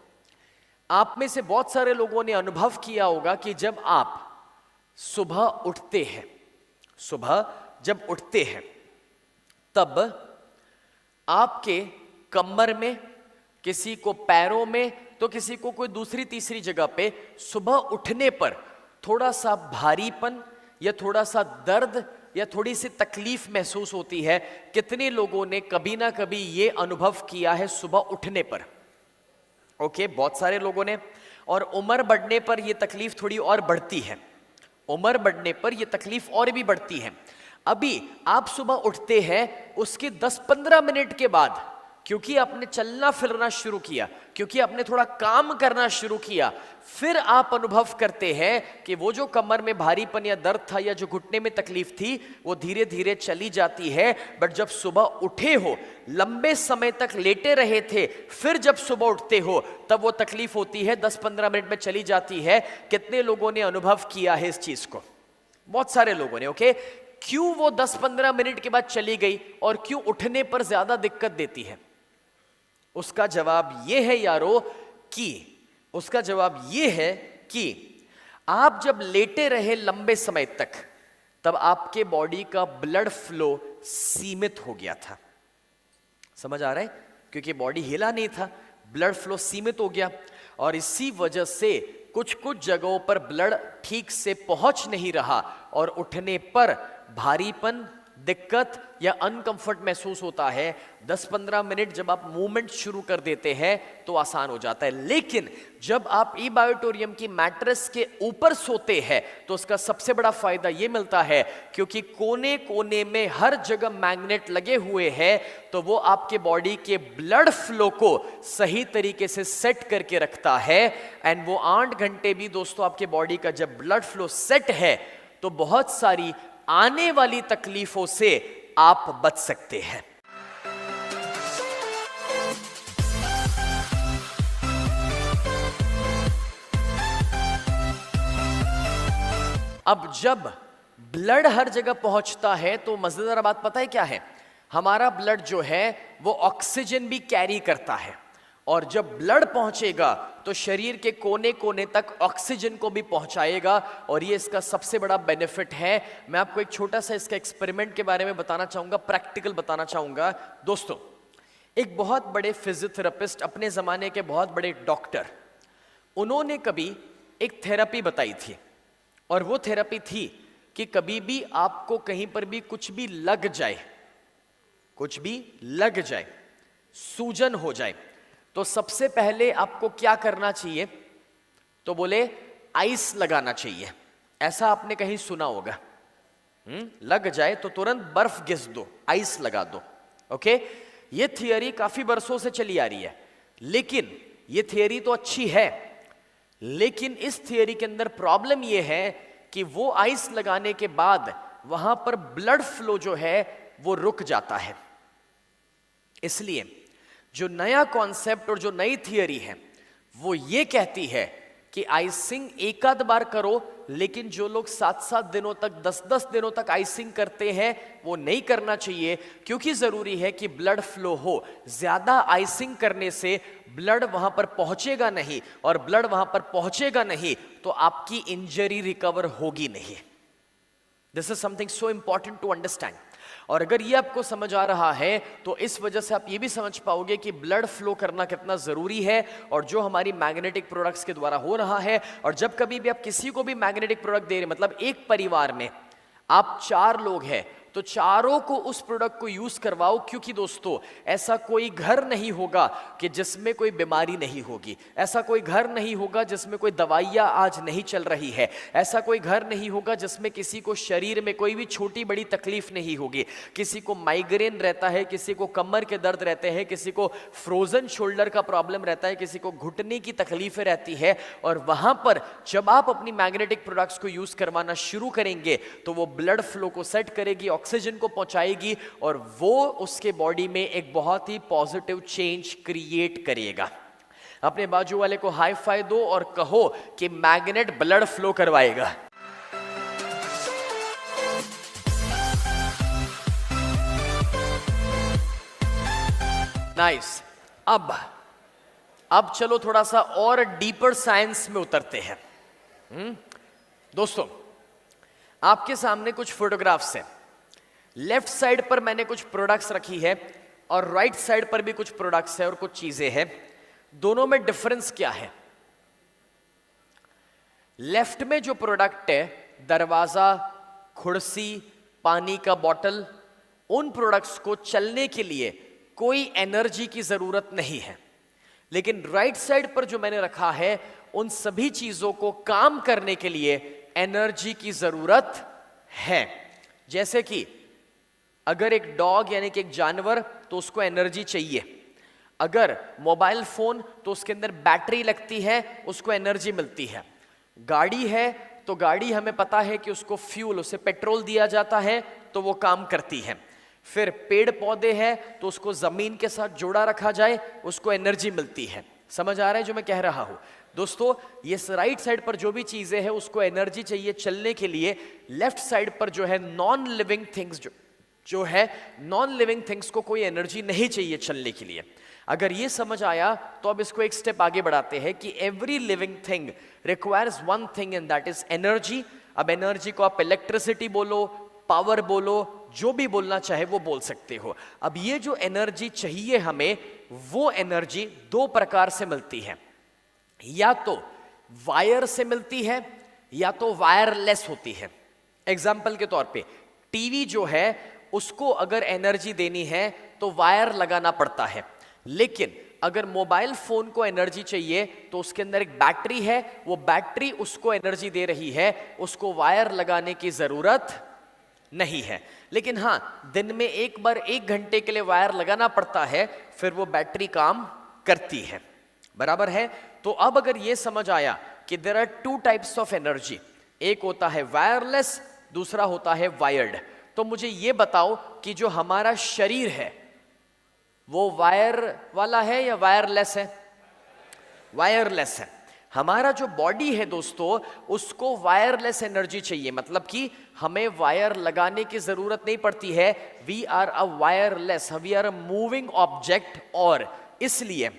आप में से बहुत सारे लोगों ने अनुभव किया होगा कि जब आप सुबह उठते हैं, सुबह जब उठते हैं तब आपके कमर में, किसी को पैरों में, तो किसी को कोई दूसरी तीसरी जगह पे सुबह उठने पर थोड़ा सा भारीपन या थोड़ा सा दर्द या थोड़ी सी तकलीफ महसूस होती है। कितने लोगों ने कभी ना कभी ये अनुभव किया है सुबह उठने पर? ओके, बहुत सारे लोगों ने। और उम्र बढ़ने पर यह तकलीफ थोड़ी और बढ़ती है, उम्र बढ़ने पर यह तकलीफ और भी बढ़ती है। अभी आप सुबह उठते हैं, उसके 10-15 मिनट के बाद, क्योंकि आपने चलना फिरना शुरू किया, क्योंकि आपने थोड़ा काम करना शुरू किया, फिर आप अनुभव करते हैं कि वो जो कमर में भारीपन या दर्द था या जो घुटने में तकलीफ थी वो धीरे धीरे चली जाती है। बट जब सुबह उठे हो, लंबे समय तक लेटे रहे थे, फिर जब सुबह उठते हो तब वो तकलीफ होती है, 10-15 मिनट में चली जाती है। कितने लोगों ने अनुभव किया है इस चीज को? बहुत सारे लोगों ने। ओके, क्यों वो 10-15 मिनट के बाद चली गई और क्यों उठने पर ज्यादा दिक्कत देती है? उसका जवाब यह है यारो उसका जवाब यह है कि आप जब लेटे रहे लंबे समय तक, तब आपके बॉडी का ब्लड फ्लो सीमित हो गया था। समझ आ रहा है? क्योंकि बॉडी हिला नहीं था, ब्लड फ्लो सीमित हो गया और इसी वजह से कुछ कुछ जगहों पर ब्लड ठीक से पहुंच नहीं रहा और उठने पर भारीपन, दिक्कत या अनकंफर्ट महसूस होता है। 10-15 मिनट जब आप मूवमेंट शुरू कर देते हैं तो आसान हो जाता है। लेकिन जब आप ई-बायोटोरियम की मैट्रेस के ऊपर सोते हैं तो उसका सबसे बड़ा फायदा यह मिलता है, क्योंकि कोने कोने में हर जगह मैग्नेट लगे हुए हैं, तो वो आपके बॉडी के ब्लड फ्लो को सही तरीके से सेट करके रखता है। एंड वो 8 घंटे भी दोस्तों आपके बॉडी का जब ब्लड फ्लो सेट है तो बहुत सारी आने वाली तकलीफों से आप बच सकते हैं। अब जब ब्लड हर जगह पहुंचता है तो मजेदार बात पता है क्या है? हमारा ब्लड जो है वो ऑक्सीजन भी कैरी करता है, और जब ब्लड पहुंचेगा तो शरीर के कोने कोने तक ऑक्सीजन को भी पहुंचाएगा, और ये इसका सबसे बड़ा बेनिफिट है। मैं आपको एक छोटा सा इसका एक्सपेरिमेंट के बारे में बताना चाहूंगा, प्रैक्टिकल बताना चाहूंगा। दोस्तों, एक बहुत बड़े फिजियोथेरेपिस्ट, अपने जमाने के बहुत बड़े डॉक्टर, उन्होंने कभी एक थेरेपी बताई थी, और वो थेरेपी थी कि कभी भी आपको कहीं पर भी कुछ भी लग जाए, कुछ भी लग जाए, सूजन हो जाए, तो सबसे पहले आपको क्या करना चाहिए? तो बोले आइस लगाना चाहिए। ऐसा आपने कहीं सुना होगा। लग जाए तो तुरंत बर्फ घिस दो, आइस लगा दो। ओके, ये थियरी काफी बरसों से चली आ रही है, लेकिन ये थियरी तो अच्छी है, लेकिन इस थियरी के अंदर प्रॉब्लम ये है कि वो आइस लगाने के बाद वहां पर ब्लड फ्लो जो है वो रुक जाता है। इसलिए जो नया कॉन्सेप्ट और जो नई थियरी है वो ये कहती है कि आइसिंग एक आध बार करो, लेकिन जो लोग 7-7 दिनों तक, 10-10 दिनों तक आइसिंग करते हैं वो नहीं करना चाहिए, क्योंकि जरूरी है कि ब्लड फ्लो हो। ज्यादा आइसिंग करने से ब्लड वहां पर पहुंचेगा नहीं, और ब्लड वहां पर पहुंचेगा नहीं तो आपकी इंजरी रिकवर होगी नहीं। This is something so important to understand. और अगर ये आपको समझ आ रहा है तो इस वजह से आप ये भी समझ पाओगे कि ब्लड फ्लो करना कितना जरूरी है, और जो हमारी मैग्नेटिक प्रोडक्ट्स के द्वारा हो रहा है। और जब कभी भी आप किसी को भी मैग्नेटिक प्रोडक्ट दे रहे, मतलब एक परिवार में आप 4 लोग हैं, तो चारों को उस प्रोडक्ट को यूज करवाओ, क्योंकि दोस्तों ऐसा कोई घर नहीं होगा कि जिसमें कोई बीमारी नहीं होगी, ऐसा कोई घर नहीं होगा जिसमें कोई दवाइयां आज नहीं चल रही है, ऐसा कोई घर नहीं होगा जिसमें किसी को शरीर में कोई भी छोटी बड़ी तकलीफ नहीं होगी। किसी को माइग्रेन रहता है, किसी को कमर के दर्द रहते हैं, किसी को फ्रोजन शोल्डर का प्रॉब्लम रहता है, किसी को घुटने की तकलीफें रहती है। और वहां पर जब आप अपनी मैग्नेटिक प्रोडक्ट्स को यूज करवाना शुरू करेंगे तो वो ब्लड फ्लो को सेट करेगी, ऑक्सीजन को पहुंचाएगी और वो उसके बॉडी में एक बहुत ही पॉजिटिव चेंज क्रिएट करेगा। अपने बाजू वाले को हाई फाई दो और कहो कि मैग्नेट ब्लड फ्लो करवाएगा। नाइस। अब चलो थोड़ा सा और डीपर साइंस में उतरते हैं। दोस्तों आपके सामने कुछ फोटोग्राफ्स हैं। लेफ्ट साइड पर मैंने कुछ प्रोडक्ट्स रखी है और राइट साइड पर भी कुछ प्रोडक्ट्स है और कुछ चीजें हैं। दोनों में डिफरेंस क्या है? लेफ्ट में जो प्रोडक्ट है, दरवाजा, कुर्सी, पानी का बॉटल, उन प्रोडक्ट्स को चलने के लिए कोई एनर्जी की जरूरत नहीं है। लेकिन राइट साइड पर जो मैंने रखा है, उन सभी चीजों को काम करने के लिए एनर्जी की जरूरत है। जैसे कि अगर एक डॉग यानी कि एक जानवर, तो उसको एनर्जी चाहिए। अगर मोबाइल फोन, तो उसके अंदर बैटरी लगती है, उसको एनर्जी मिलती है। गाड़ी है तो गाड़ी हमें पता है कि उसको फ्यूल, उसे पेट्रोल दिया जाता है तो वो काम करती है। फिर पेड़ पौधे हैं तो उसको जमीन के साथ जोड़ा रखा जाए, उसको एनर्जी मिलती है। समझ आ रहा है जो मैं कह रहा हूं? दोस्तों ये राइट साइड पर जो भी चीजें हैं उसको एनर्जी चाहिए चलने के लिए। लेफ्ट साइड पर जो है नॉन लिविंग थिंग्स, जो है नॉन लिविंग थिंग्स को कोई एनर्जी नहीं चाहिए चलने के लिए। अगर ये समझ आया तो अब इसको एक स्टेप आगे बढ़ाते हैं कि every living thing requires one thing and that is energy. अब एनर्जी को आप इलेक्ट्रिसिटी बोलो, पावर बोलो, जो भी बोलना चाहे वो बोल सकते हो। अब ये जो एनर्जी चाहिए हमें, वो एनर्जी दो प्रकार से मिलती है। या तो वायर से मिलती है या तो वायरलेस होती है। एग्जाम्पल के तौर पे टीवी जो है उसको अगर एनर्जी देनी है तो वायर लगाना पड़ता है, लेकिन अगर मोबाइल फोन को एनर्जी चाहिए तो उसके अंदर एक बैटरी है, वो बैटरी उसको एनर्जी दे रही है, उसको वायर लगाने की जरूरत नहीं है। लेकिन हां, दिन में एक बार 1 घंटे के लिए वायर लगाना पड़ता है, फिर वो बैटरी काम करती है। बराबर है? तो अब अगर ये समझ आया कि there are 2 types of energy, एक होता है वायरलेस, दूसरा होता है वायर्ड। तो मुझे ये बताओ कि जो हमारा शरीर है वो वायर वाला है या वायरलेस है? वायरलेस है। हमारा जो बॉडी है दोस्तों, उसको वायरलेस एनर्जी चाहिए, मतलब कि हमें वायर लगाने की जरूरत नहीं पड़ती है। We are a wireless, we are a moving object, और इसलिए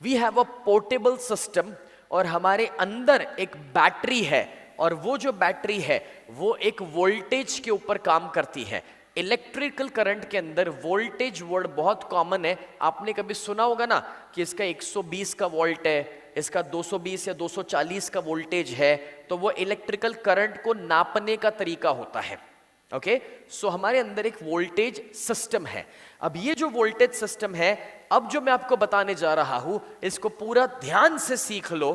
we have a portable system. और हमारे अंदर एक बैटरी है, और वो जो बैटरी है वो एक वोल्टेज के ऊपर काम करती है। इलेक्ट्रिकल करंट के अंदर वोल्टेज वर्ड बहुत कॉमन है। आपने कभी सुना होगा ना कि इसका 120 का वोल्ट है, इसका 220 या 240 का वोल्टेज है, तो वो इलेक्ट्रिकल करंट को नापने का तरीका होता है। ओके, सो हमारे अंदर एक वोल्टेज सिस्टम है। अब ये जो वोल्टेज सिस्टम है, अब जो मैं आपको बताने जा रहा हूं, इसको पूरा ध्यान से सीख लो।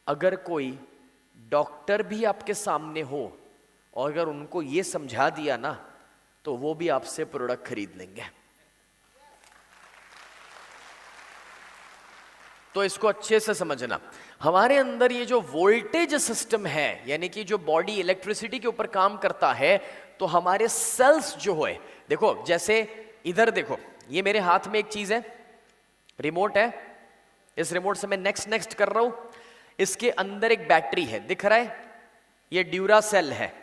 अगर कोई डॉक्टर भी आपके सामने हो और अगर उनको ये समझा दिया ना, तो वो भी आपसे प्रोडक्ट खरीद लेंगे। तो इसको अच्छे से समझना। हमारे अंदर ये जो वोल्टेज सिस्टम है, यानी कि जो बॉडी इलेक्ट्रिसिटी के ऊपर काम करता है, तो हमारे सेल्स जो है, देखो जैसे इधर देखो, ये मेरे हाथ में एक चीज है, रिमोट है। इस रिमोट से मैं नेक्स्ट कर रहा हूं। इसके अंदर एक बैटरी है, दिख रहा है? ये ड्यूरा सेल है।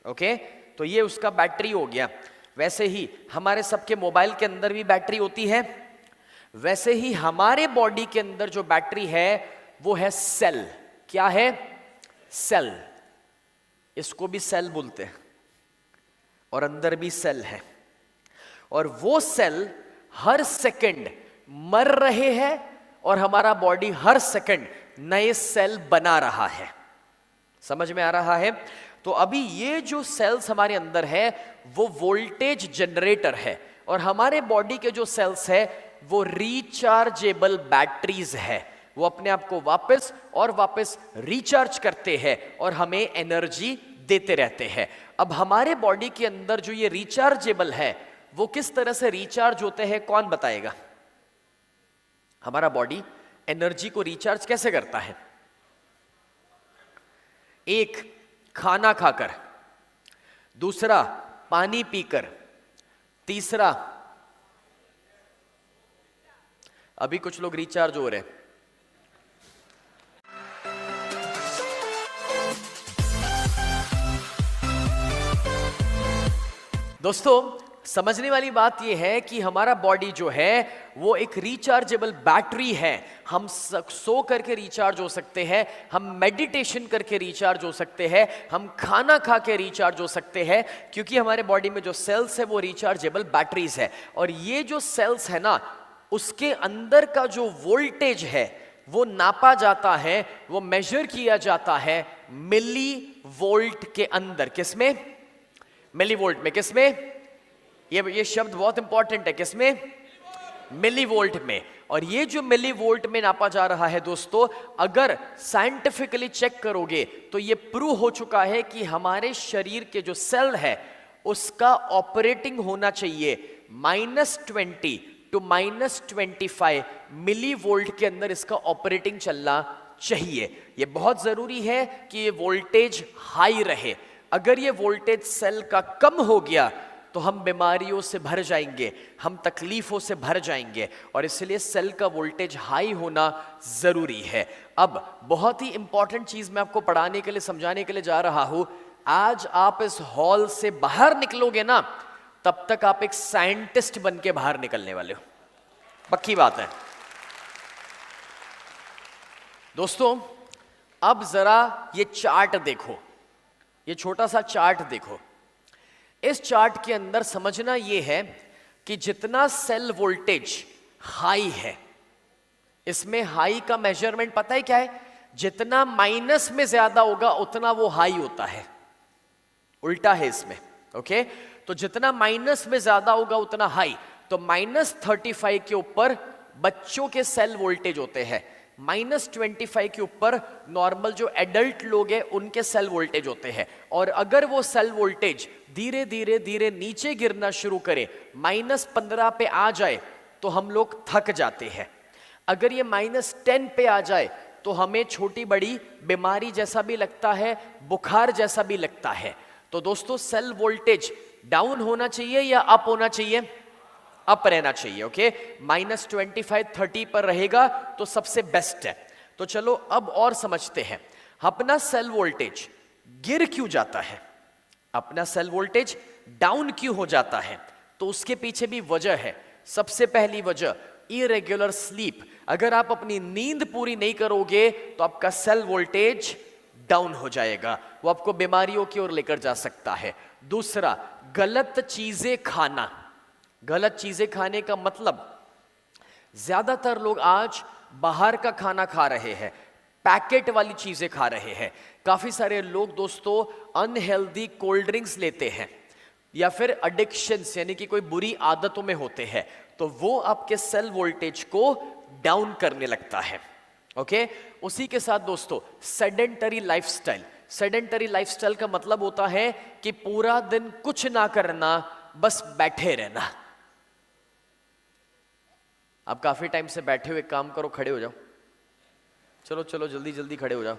ओके, तो ये उसका बैटरी हो गया। वैसे ही हमारे सबके मोबाइल के अंदर भी बैटरी होती है, वैसे ही हमारे बॉडी के अंदर जो बैटरी है वो है सेल। क्या है? सेल। इसको भी सेल बोलते हैं, और अंदर भी सेल है। और वो सेल हर सेकंड मर रहे हैं, और हमारा बॉडी हर सेकंड नए सेल बना रहा है। समझ में आ रहा है? तो अभी ये जो सेल्स हमारे अंदर है वो वोल्टेज जनरेटर है, और हमारे बॉडी के जो सेल्स है वो रिचार्जेबल बैटरीज है। वो अपने आप को वापस और वापस रिचार्ज करते हैं और हमें एनर्जी देते रहते हैं। अब हमारे बॉडी के अंदर जो ये रिचार्जेबल है वो किस तरह से रिचार्ज होते हैं, कौन बताएगा? हमारा बॉडी एनर्जी को रिचार्ज कैसे करता है? एक, खाना खाकर, दूसरा पानी पीकर, तीसरा, अभी कुछ लोग रिचार्ज हो रहे हैं। दोस्तों समझने वाली बात यह है कि हमारा बॉडी जो है वो एक रिचार्जेबल बैटरी है। हम सो करके रिचार्ज हो सकते हैं, हम मेडिटेशन करके रिचार्ज हो सकते हैं, हम खाना खा के रिचार्ज हो सकते हैं, क्योंकि हमारे बॉडी में जो सेल्स है वो रिचार्जेबल बैटरीज है। और ये जो सेल्स है ना, उसके अंदर का जो वोल्टेज है वो नापा जाता है, वो मेजर किया जाता है मिली वोल्ट के अंदर। किसमें? मिली वोल्ट में। किसमें? ये शब्द बहुत इंपॉर्टेंट है। किसमें? मिली वोल्ट में। और ये जो मिली वोल्ट में नापा जा रहा है दोस्तों, अगर साइंटिफिकली चेक करोगे तो ये प्रूव हो चुका है कि हमारे शरीर के जो सेल है उसका ऑपरेटिंग होना चाहिए -20 to -25 मिली वोल्ट के अंदर इसका ऑपरेटिंग चलना चाहिए। ये बहुत जरूरी है कि ये वोल्टेज हाई रहे। अगर ये वोल्टेज सेल का कम हो गया तो हम बीमारियों से भर जाएंगे, हम तकलीफों से भर जाएंगे, और इसलिए सेल का वोल्टेज हाई होना जरूरी है। अब बहुत ही इंपॉर्टेंट चीज मैं आपको पढ़ाने के लिए, समझाने के लिए जा रहा हूं। आज आप इस हॉल से बाहर निकलोगे ना, तब तक आप एक साइंटिस्ट बन के बाहर निकलने वाले हो, पक्की बात है। दोस्तों अब जरा ये चार्ट देखो, ये छोटा सा चार्ट देखो। इस चार्ट के अंदर समझना यह है कि जितना सेल वोल्टेज हाई है, इसमें हाई का मेजरमेंट पता है क्या है? जितना माइनस में ज्यादा होगा उतना वो हाई होता है। उल्टा है इसमें, ओके? तो जितना माइनस में ज्यादा होगा उतना हाई। तो -35 के ऊपर बच्चों के सेल वोल्टेज होते हैं, -25 के ऊपर नॉर्मल जो एडल्ट लोग हैं उनके सेल वोल्टेज होते हैं। और अगर वो सेल वोल्टेज धीरे धीरे धीरे नीचे गिरना शुरू करे, -15 पे आ जाए, तो हम लोग थक जाते हैं। अगर ये -10 पे आ जाए तो हमें छोटी बड़ी बीमारी जैसा भी लगता है, बुखार जैसा भी लगता है। तो दोस्तों सेल वोल्टेज डाउन होना चाहिए या अप होना चाहिए? अप रहना चाहिए, ओके? -25 30 पर रहेगा तो सबसे बेस्ट है। तो चलो अब और समझते हैं, अपना सेल वोल्टेज गिर क्यों जाता है, अपना सेल वोल्टेज डाउन क्यों हो जाता है? तो उसके पीछे भी वजह है। सबसे पहली वजह इरेगुलर स्लीप। अगर आप अपनी नींद पूरी नहीं करोगे तो आपका सेल वोल्टेज डाउन हो जाएगा, वो आपको बीमारियों की ओर लेकर जा सकता है। दूसरा, गलत चीजें खाना। गलत चीजें खाने का मतलब, ज्यादातर लोग आज बाहर का खाना खा रहे हैं, पैकेट वाली चीजें खा रहे हैं। काफी सारे लोग दोस्तों अनहेल्दी कोल्ड ड्रिंक्स लेते हैं, या फिर एडिक्शंस यानी कि कोई बुरी आदतों में होते हैं, तो वो आपके सेल वोल्टेज को डाउन करने लगता है, ओके? उसी के साथ दोस्तों सेडेंटरी लाइफस्टाइल। सेडेंटरी लाइफस्टाइल का मतलब होता है कि पूरा दिन कुछ ना करना, बस बैठे रहना। आप काफी टाइम से बैठे हुए, काम करो, खड़े हो जाओ। चलो चलो जल्दी जल्दी खड़े हो जाओ।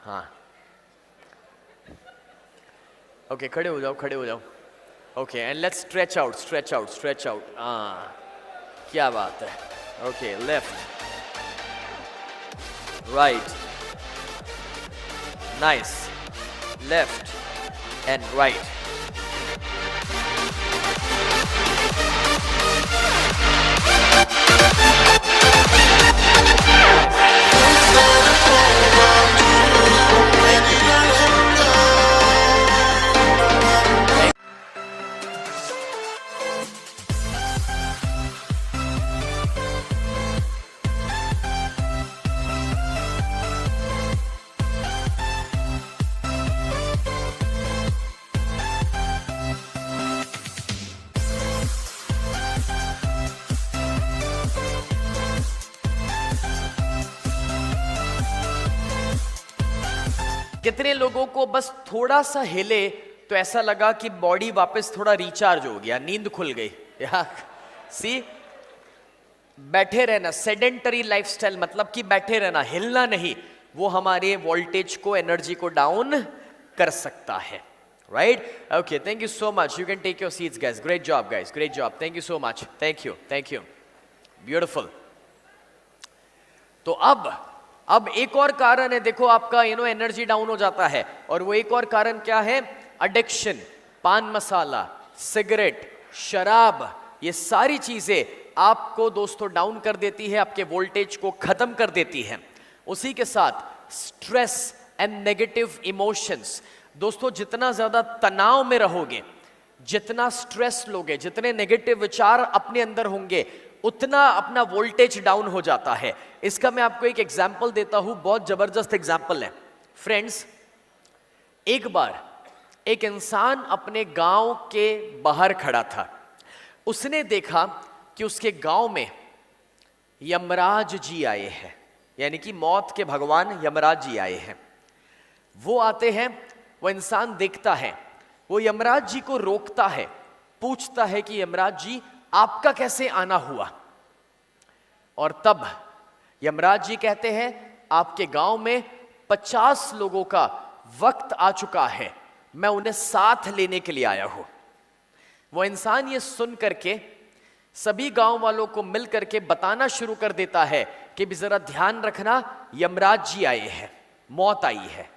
हाँ ओके, खड़े हो जाओ, खड़े हो जाओ। Okay, and let's stretch out, stretch out, stretch out. हाँ क्या बात है। Okay, left, right, nice, left and right. कितने लोगों को बस थोड़ा सा हिले तो ऐसा लगा कि बॉडी वापस थोड़ा रिचार्ज हो गया, नींद खुल गई। सी, बैठे रहना, सेडेंटरी लाइफस्टाइल मतलब कि बैठे रहना, हिलना नहीं, वो हमारे वोल्टेज को, एनर्जी को डाउन कर सकता है। Right, okay, thank you so much, you can take your seats guys, great job guys, great job, thank you so much, thank you, beautiful. तो अब एक और कारण है, देखो आपका एनर्जी डाउन हो जाता है, और वो एक और कारण क्या है? एडिक्शन, पान मसाला, सिगरेट, शराब, ये सारी चीजें आपको दोस्तों डाउन कर देती है, आपके वोल्टेज को खत्म कर देती है। उसी के साथ स्ट्रेस एंड नेगेटिव इमोशंस। दोस्तों जितना ज्यादा तनाव में रहोगे, जितना स्ट्रेस लोगे, जितने नेगेटिव विचार अपने अंदर होंगे, उतना अपना वोल्टेज डाउन हो जाता है। इसका मैं आपको एक एग्जांपल देता हूं, बहुत जबरदस्त एग्जांपल है फ्रेंड्स। एक बार एक इंसान अपने गांव के बाहर खड़ा था, उसने देखा कि उसके गांव में यमराज जी आए हैं, यानी कि मौत के भगवान यमराज जी आए हैं। वो आते हैं, वो इंसान देखता है, वो यमराज जी को रोकता है, पूछता है कि यमराज जी आपका कैसे आना हुआ? और तब यमराज जी कहते हैं आपके गांव में 50 लोगों का वक्त आ चुका है, मैं उन्हें साथ लेने के लिए आया हूं। वो इंसान ये सुन करके सभी गांव वालों को मिल करके बताना शुरू कर देता है कि भी जरा ध्यान रखना, यमराज जी आए हैं, मौत आई है।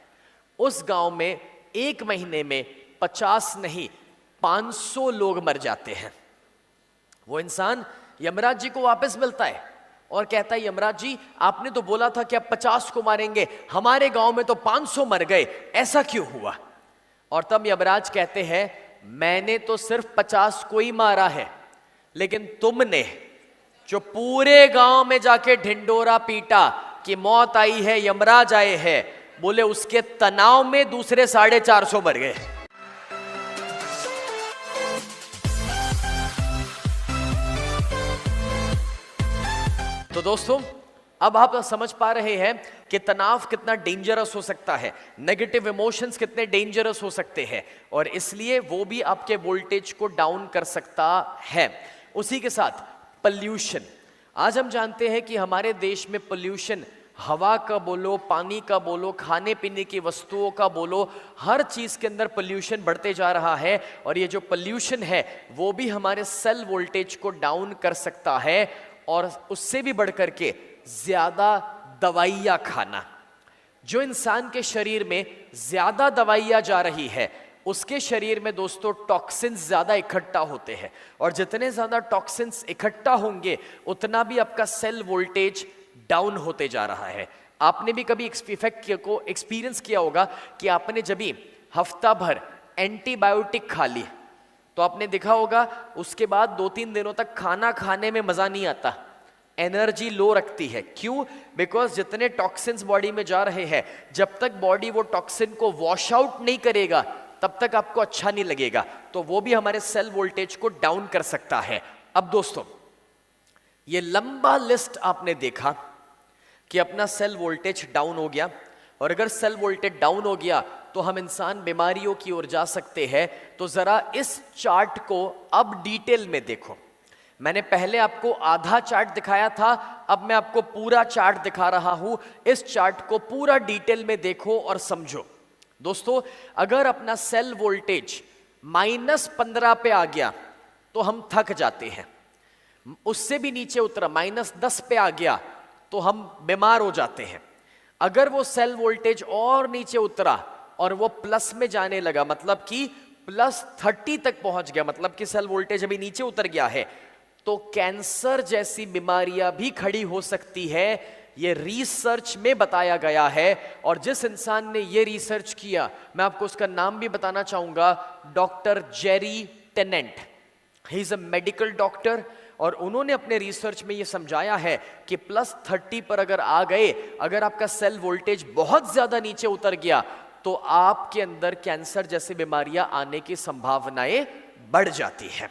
उस गांव में एक महीने में 50 नहीं 500 लोग मर जाते हैं। वो इंसान यमराज जी को वापस मिलता है और कहता है यमराज जी आपने तो बोला था कि आप 50 को मारेंगे, हमारे गांव में तो 500 मर गए, ऐसा क्यों हुआ? और तब यमराज कहते हैं मैंने तो सिर्फ 50 को ही मारा है, लेकिन तुमने जो पूरे गांव में जाके ढिंडोरा पीटा कि मौत आई है, यमराज आए हैं, बोले उसके तनाव में दूसरे 450 मर गए। तो दोस्तों अब आप समझ पा रहे हैं कि तनाव कितना डेंजरस हो सकता है, नेगेटिव इमोशंस कितने डेंजरस हो सकते हैं, और इसलिए वो भी आपके वोल्टेज को डाउन कर सकता है। उसी के साथ पोल्यूशन। आज हम जानते हैं कि हमारे देश में पोल्यूशन, हवा का बोलो, पानी का बोलो, खाने पीने की वस्तुओं का बोलो, हर चीज के अंदर पोल्यूशन बढ़ते जा रहा है। और ये जो पोल्यूशन है वो भी हमारे सेल वोल्टेज को डाउन कर सकता है, और उससे भी बढ़कर के ज्यादा दवाइयां खाना। जो इंसान के शरीर में ज्यादा दवाइयां जा रही है उसके शरीर में दोस्तों टॉक्सिन्स ज्यादा इकट्ठा होते हैं, और जितने ज्यादा टॉक्सिन्स इकट्ठा होंगे उतना भी आपका सेल वोल्टेज डाउन होते जा रहा है। आपने भी कभी इफेक्ट को एक्सपीरियंस किया होगा कि आपने जब भी हफ्ता भर एंटीबायोटिक खा ली तो आपने देखा होगा उसके बाद 2-3 दिनों तक खाना खाने में मजा नहीं आता, एनर्जी लो रखती है। क्यों? बिकॉज जितने टॉक्सिन्स बॉडी में जा रहे हैं, जब तक बॉडी वो टॉक्सिन को वॉश आउट नहीं करेगा तब तक आपको अच्छा नहीं लगेगा, तो वो भी हमारे सेल वोल्टेज को डाउन कर सकता है। अब दोस्तों ये लंबा लिस्ट आपने देखा कि अपना सेल वोल्टेज डाउन हो गया, और अगर सेल वोल्टेज डाउन हो गया तो हम इंसान बीमारियों की ओर जा सकते हैं। तो जरा इस चार्ट को अब डिटेल में देखो। मैंने पहले आपको आधा चार्ट दिखाया था, अब मैं आपको पूरा चार्ट दिखा रहा हूं। इस चार्ट को पूरा डिटेल में देखो और समझो। दोस्तों अगर अपना सेल वोल्टेज -15 पे आ गया तो हम थक जाते हैं, उससे भी नीचे उतरा -10 पे आ गया तो हम बीमार हो जाते हैं। अगर वो सेल वोल्टेज और नीचे उतरा और वो प्लस में जाने लगा, मतलब कि +30 तक पहुंच गया, मतलब कि सेल वोल्टेज अभी नीचे उतर गया है, तो कैंसर जैसी बीमारियां भी खड़ी हो सकती है। ये रिसर्च में बताया गया है, और जिस इंसान ने ये रिसर्च किया मैं आपको उसका नाम भी बताना चाहूंगा, doctor Jerry Tennant. He is a medical doctor, और उन्होंने अपने रिसर्च में ये समझाया है कि +30 पर अगर आ गए, अगर आपका सेल वोल्टेज बहुत ज्यादा नीचे उतर गया तो आपके अंदर कैंसर जैसी बीमारियां आने की संभावनाएं बढ़ जाती हैं।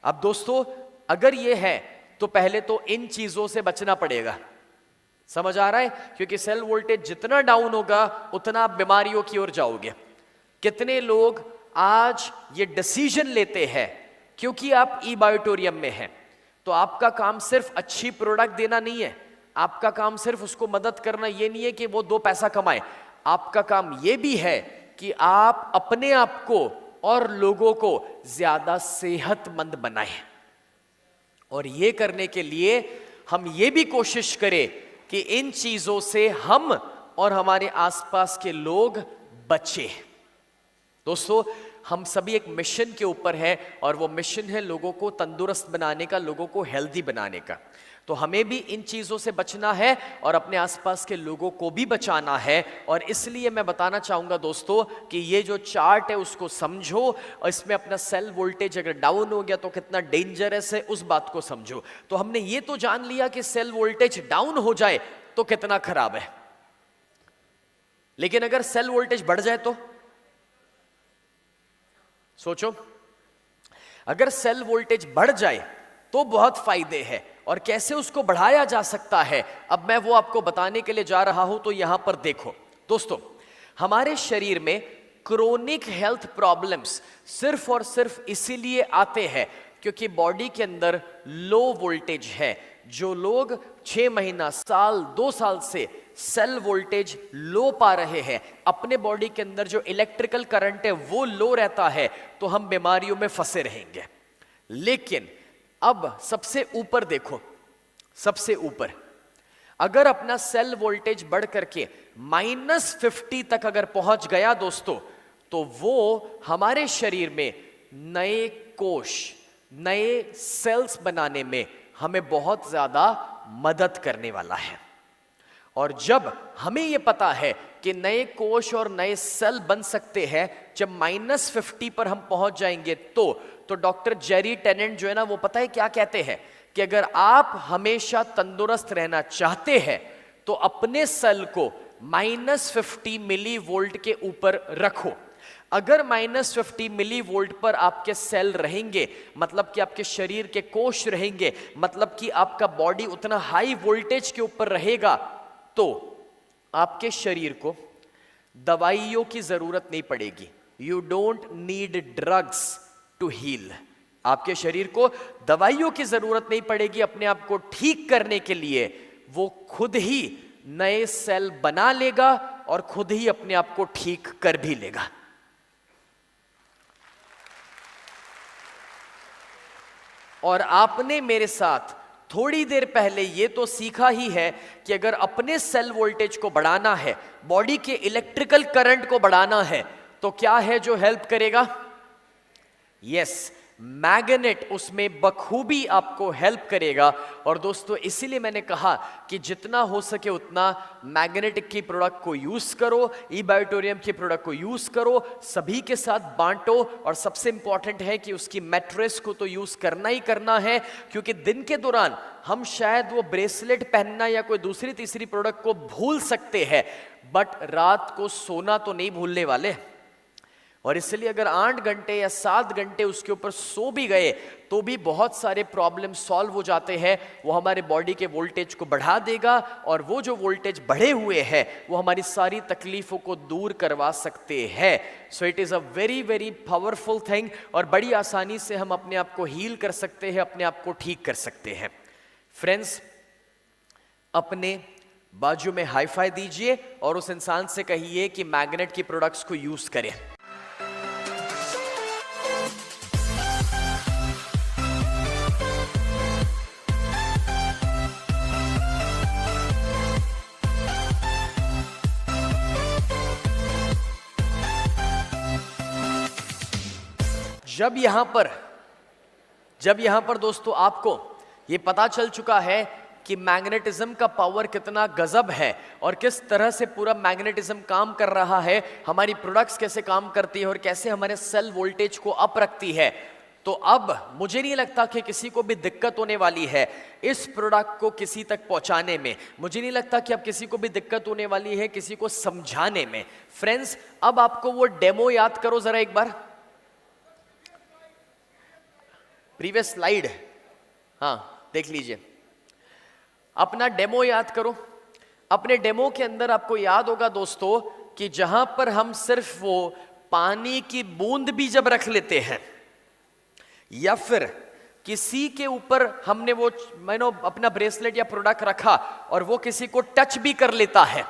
अब दोस्तों अगर ये है तो पहले तो इन चीजों से बचना पड़ेगा। समझ आ रहा है? क्योंकि सेल वोल्टेज जितना डाउन होगा उतना आप बीमारियों की ओर जाओगे। कितने लोग आज ये डिसीजन लेते हैं क्योंकि आप ई बायोटोरियम में हैं, तो आपका काम सिर्फ अच्छी प्रोडक्ट देना नहीं है, आपका काम सिर्फ उसको मदद करना ये नहीं है कि वो 2 पैसा कमाए, आपका काम ये भी है कि आप अपने आप को और लोगों को ज्यादा सेहतमंद बनाएं। और ये करने के लिए हम ये भी कोशिश करें कि इन चीजों से हम और हमारे आसपास के लोग बचें। दोस्तों, हम सभी एक मिशन के ऊपर है और वो मिशन है लोगों को तंदुरुस्त बनाने का, लोगों को हेल्दी बनाने का। तो हमें भी इन चीजों से बचना है और अपने आसपास के लोगों को भी बचाना है। और इसलिए मैं बताना चाहूंगा दोस्तों कि ये जो चार्ट है उसको समझो और इसमें अपना सेल वोल्टेज अगर डाउन हो गया तो कितना डेंजरस है उस बात को समझो। तो हमने ये तो जान लिया कि सेल वोल्टेज डाउन हो जाए तो कितना खराब है, लेकिन अगर सेल वोल्टेज बढ़ जाए तो सोचो, अगर सेल वोल्टेज बढ़ जाए तो बहुत फायदे हैं। और कैसे उसको बढ़ाया जा सकता है, अब मैं वो आपको बताने के लिए जा रहा हूं। तो यहां पर देखो दोस्तों, हमारे शरीर में क्रोनिक हेल्थ प्रॉब्लम्स सिर्फ और सिर्फ इसीलिए आते हैं क्योंकि बॉडी के अंदर लो वोल्टेज है। जो लोग 6 महीना, साल, 2 साल से सेल वोल्टेज लो पा रहे हैं, अपने बॉडी के अंदर जो इलेक्ट्रिकल करंट है वो लो रहता है, तो हम बीमारियों में फंसे रहेंगे। लेकिन अब सबसे ऊपर देखो, सबसे ऊपर अगर अपना सेल वोल्टेज बढ़ करके -50 तक अगर पहुंच गया दोस्तों, तो वो हमारे शरीर में नए कोश, नए सेल्स बनाने में हमें बहुत ज्यादा मदद करने वाला है। और जब हमें यह पता है कि नए कोश और नए सेल बन सकते हैं जब -50 पर हम पहुंच जाएंगे, तो डॉक्टर जेरी टेनेंट जो है ना, वो पता है क्या कहते हैं कि अगर आप हमेशा तंदुरुस्त रहना चाहते हैं तो अपने सेल को -50 मिली वोल्ट के ऊपर रखो। अगर -50 मिली वोल्ट पर आपके सेल रहेंगे, मतलब कि आपके शरीर के कोश रहेंगे, मतलब कि आपका बॉडी उतना हाई वोल्टेज के ऊपर रहेगा, तो आपके शरीर को दवाइयों की जरूरत नहीं पड़ेगी। You don't need drugs to heal. आपके शरीर को दवाइयों की जरूरत नहीं पड़ेगी अपने आप को ठीक करने के लिए। वो खुद ही नए सेल बना लेगा और खुद ही अपने आप को ठीक कर भी लेगा। और आपने मेरे साथ थोड़ी देर पहले ये तो सीखा ही है कि अगर अपने सेल वोल्टेज को बढ़ाना है, बॉडी के इलेक्ट्रिकल करंट को बढ़ाना है, तो क्या है जो हेल्प करेगा? यस, मैग्नेट उसमें बखूबी आपको हेल्प करेगा। और दोस्तों, इसीलिए मैंने कहा कि जितना हो सके उतना मैग्नेटिक की प्रोडक्ट को यूज करो, ई बायोटोरियम की प्रोडक्ट को यूज करो, सभी के साथ बांटो। और सबसे इंपॉर्टेंट है कि उसकी मैट्रेस को तो यूज करना ही करना है, क्योंकि दिन के दौरान हम शायद वो ब्रेसलेट पहनना या कोई दूसरी तीसरी प्रोडक्ट को भूल सकते हैं, बट रात को सोना तो नहीं भूलने वाले। और इसलिए अगर 8 घंटे या 7 घंटे उसके ऊपर सो भी गए तो भी बहुत सारे प्रॉब्लम सॉल्व हो जाते हैं। वो हमारे बॉडी के वोल्टेज को बढ़ा देगा और वो जो वोल्टेज बढ़े हुए हैं वो हमारी सारी तकलीफों को दूर करवा सकते हैं। So it is a very very powerful thing और बड़ी आसानी से हम अपने आप को हील कर सकते हैं, अपने आप को ठीक कर सकते हैं। फ्रेंड्स, अपने बाजू में हाई फाई दीजिए और उस इंसान से कहिए कि मैग्नेट की प्रोडक्ट्स को यूज करें। जब यहां पर दोस्तों आपको ये पता चल चुका है कि मैग्नेटिज्म का पावर कितना गजब है और किस तरह से पूरा मैग्नेटिज्म काम कर रहा है, हमारी प्रोडक्ट्स कैसे काम करती है और कैसे हमारे सेल वोल्टेज को अप रखती है, तो अब मुझे नहीं लगता कि किसी को भी दिक्कत होने वाली है इस प्रोडक्ट को किसी तक पहुंचाने में। मुझे नहीं लगता कि अब किसी को भी दिक्कत होने वाली है किसी को समझाने में। फ्रेंड्स, अब आपको वो डेमो याद करो जरा एक बार, प्रीवियस स्लाइड, हाँ देख लीजिए, अपना डेमो याद करो। अपने डेमो के अंदर आपको याद होगा दोस्तों कि जहां पर हम सिर्फ वो पानी की बूंद भी जब रख लेते हैं या फिर किसी के ऊपर हमने वो अपना ब्रेसलेट या प्रोडक्ट रखा और वो किसी को टच भी कर लेता है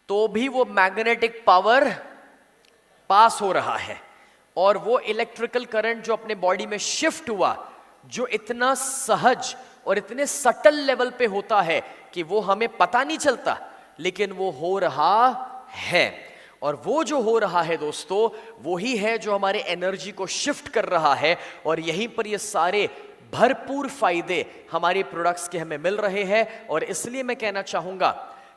तो भी वो मैग्नेटिक पावर पास हो रहा है और वो इलेक्ट्रिकल करंट जो अपने बॉडी में शिफ्ट हुआ, जो इतना सहज और इतने सटल लेवल पे होता है कि वो हमें पता नहीं चलता, लेकिन वो हो रहा है। और वो जो हो रहा है दोस्तों, वो ही है जो हमारे एनर्जी को शिफ्ट कर रहा है। और यहीं पर ये सारे भरपूर फायदे हमारे प्रोडक्ट्स के हमें मिल रहे हैं। और इसलिए मैं कहना चाहूंगा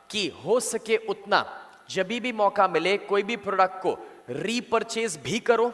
कि हो सके उतना जब भी मौका मिले कोई भी प्रोडक्ट को रीपरचेज भी करो,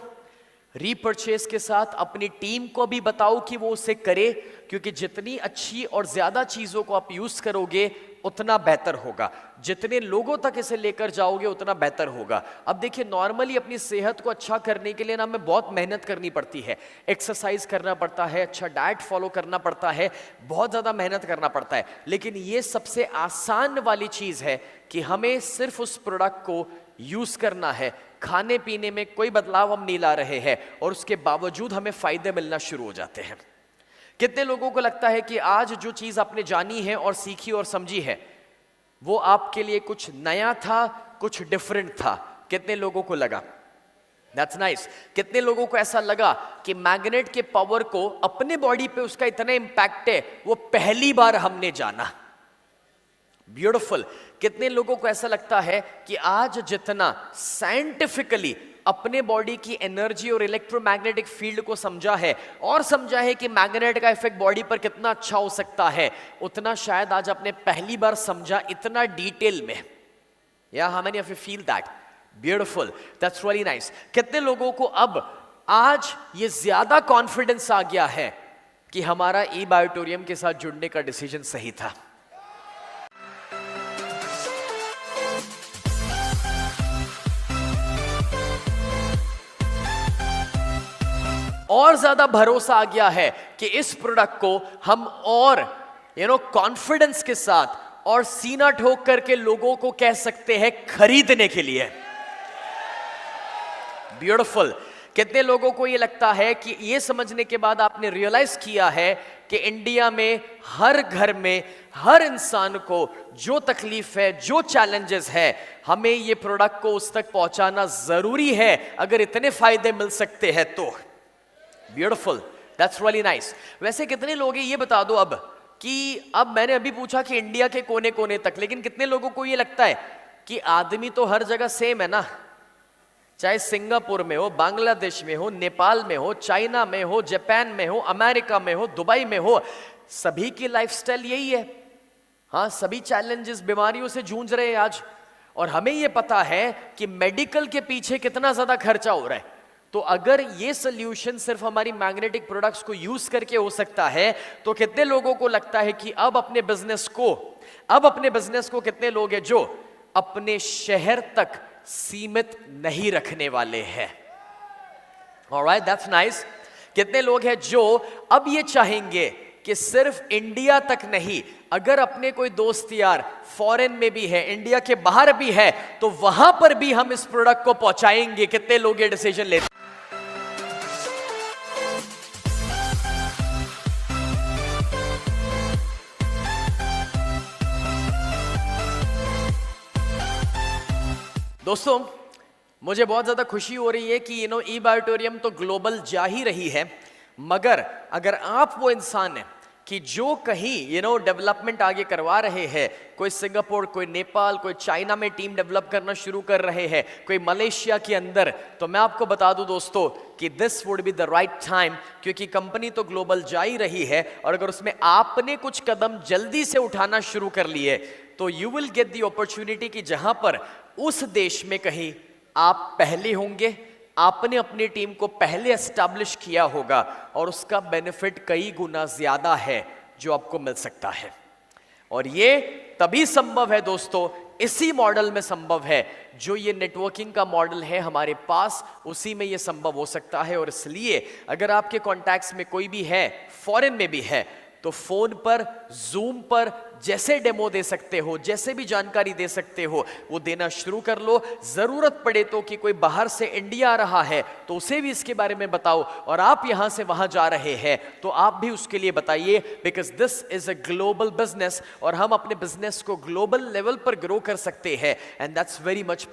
रीपरचेज के साथ अपनी टीम को भी बताओ कि वो उसे करे, क्योंकि जितनी अच्छी और ज्यादा चीजों को आप यूज करोगे उतना बेहतर होगा, जितने लोगों तक इसे लेकर जाओगे उतना बेहतर होगा। अब देखिए, नॉर्मली अपनी सेहत को अच्छा करने के लिए ना हमें बहुत मेहनत करनी पड़ती है, एक्सरसाइज करना पड़ता है, अच्छा डाइट फॉलो करना पड़ता है, बहुत ज्यादा मेहनत करना पड़ता है। लेकिन ये सबसे आसान वाली चीज है कि हमें सिर्फ उस प्रोडक्ट को यूज करना है, खाने पीने में कोई बदलाव हम नहीं ला रहे हैं और उसके बावजूद हमें फायदे मिलना शुरू हो जाते हैं। कितने लोगों को लगता है कि आज जो चीज आपने जानी है और सीखी और समझी है वो आपके लिए कुछ नया था, कुछ डिफरेंट था? कितने लोगों को लगा? That's nice. कितने लोगों को ऐसा लगा कि मैग्नेट के पावर को अपने बॉडी पे उसका इतना इंपैक्ट है वो पहली बार हमने जाना? ब्यूटीफुल। कितने लोगों को ऐसा लगता है कि आज जितना साइंटिफिकली अपने बॉडी की एनर्जी और इलेक्ट्रोमैग्नेटिक फील्ड को समझा है और समझा है कि मैग्नेट का इफेक्ट बॉडी पर कितना अच्छा हो सकता है, उतना शायद आज आपने पहली बार समझा इतना डिटेल में। या how many of you feel that? Beautiful, that's really nice. कितने लोगों को अब आज ये ज्यादा कॉन्फिडेंस आ गया है कि हमारा ई-बायोटोरियम के साथ जुड़ने का डिसीजन सही था? और ज्यादा भरोसा आ गया है कि इस प्रोडक्ट को हम और कॉन्फिडेंस के साथ और सीना ठोक करके लोगों को कह सकते हैं खरीदने के लिए। ब्यूटीफुल। कितने लोगों को ये लगता है कि ये समझने के बाद आपने रियलाइज किया है कि इंडिया में हर घर में हर इंसान को जो तकलीफ है, जो चैलेंजेस है, हमें ये प्रोडक्ट को उस तक पहुंचाना जरूरी है अगर इतने फायदे मिल सकते हैं तो? Beautiful, that's really nice. वैसे कितने लोग हैं ये बता दो अब कि अब मैंने अभी पूछा कि इंडिया के कोने कोने तक, लेकिन कितने लोगों को ये लगता है कि आदमी तो हर जगह सेम है ना, चाहे सिंगापुर में हो, बांग्लादेश में हो, नेपाल में हो, चाइना में हो, जापान में हो, अमेरिका में हो, दुबई में हो, सभी की लाइफस्टाइल यही है। हाँ, सभी चैलेंजेस, बीमारियों से जूझ रहे हैं आज। और हमें ये पता है कि मेडिकल के पीछे कितना ज्यादा खर्चा हो रहा है। तो अगर ये सोल्यूशन सिर्फ हमारी मैग्नेटिक प्रोडक्ट्स को यूज करके हो सकता है, तो कितने लोगों को लगता है कि अब अपने बिजनेस को कितने लोग हैं जो अपने शहर तक सीमित नहीं रखने वाले हैं? Alright, that's nice. कितने लोग हैं जो अब ये चाहेंगे कि सिर्फ इंडिया तक नहीं, अगर अपने कोई दोस्त यार फॉरेन में भी है, इंडिया के बाहर भी है, तो वहां पर भी हम इस प्रोडक्ट को पहुंचाएंगे? कितने लोग ये डिसीजन लेते? दोस्तों, मुझे बहुत ज्यादा खुशी हो रही है कि ई-बायोटोरियम तो ग्लोबल जा ही रही है, मगर अगर आप वो इंसान हैं कि जो कहीं डेवलपमेंट आगे करवा रहे हैं, कोई सिंगापुर, कोई नेपाल, कोई चाइना में टीम डेवलप करना शुरू कर रहे हैं, कोई मलेशिया के अंदर, तो मैं आपको बता दूं दोस्तों कि this would be the right time, क्योंकि कंपनी तो ग्लोबल जा ही रही है और अगर उसमें आपने कुछ कदम जल्दी से उठाना शुरू कर लिए तो you will get the opportunity कि जहां पर उस देश में कहीं आप पहले होंगे, आपने अपनी टीम को पहले एस्टैब्लिश किया होगा और उसका बेनिफिट कई गुना ज्यादा है जो आपको मिल सकता है। और ये तभी संभव है दोस्तों, इसी मॉडल में संभव है, जो ये नेटवर्किंग का मॉडल है हमारे पास, उसी में ये संभव हो सकता है। और इसलिए अगर आपके कॉन्टैक्ट्स में कोई भी है, फॉरेन में भी है, तो फोन पर, जूम पर जैसे डेमो दे सकते हो, जैसे भी जानकारी दे सकते हो, वो देना शुरू कर लो। जरूरत पड़े तो कि कोई बाहर से इंडिया आ रहा है तो उसे भी इसके बारे में बताओ, और आप यहां से वहां जा रहे हैं तो आप भी उसके लिए बताइए, because this is a global business और हम अपने बिजनेस को ग्लोबल लेवल पर ग्रो कर सकते हैं, एंड दैट्स वेरी मच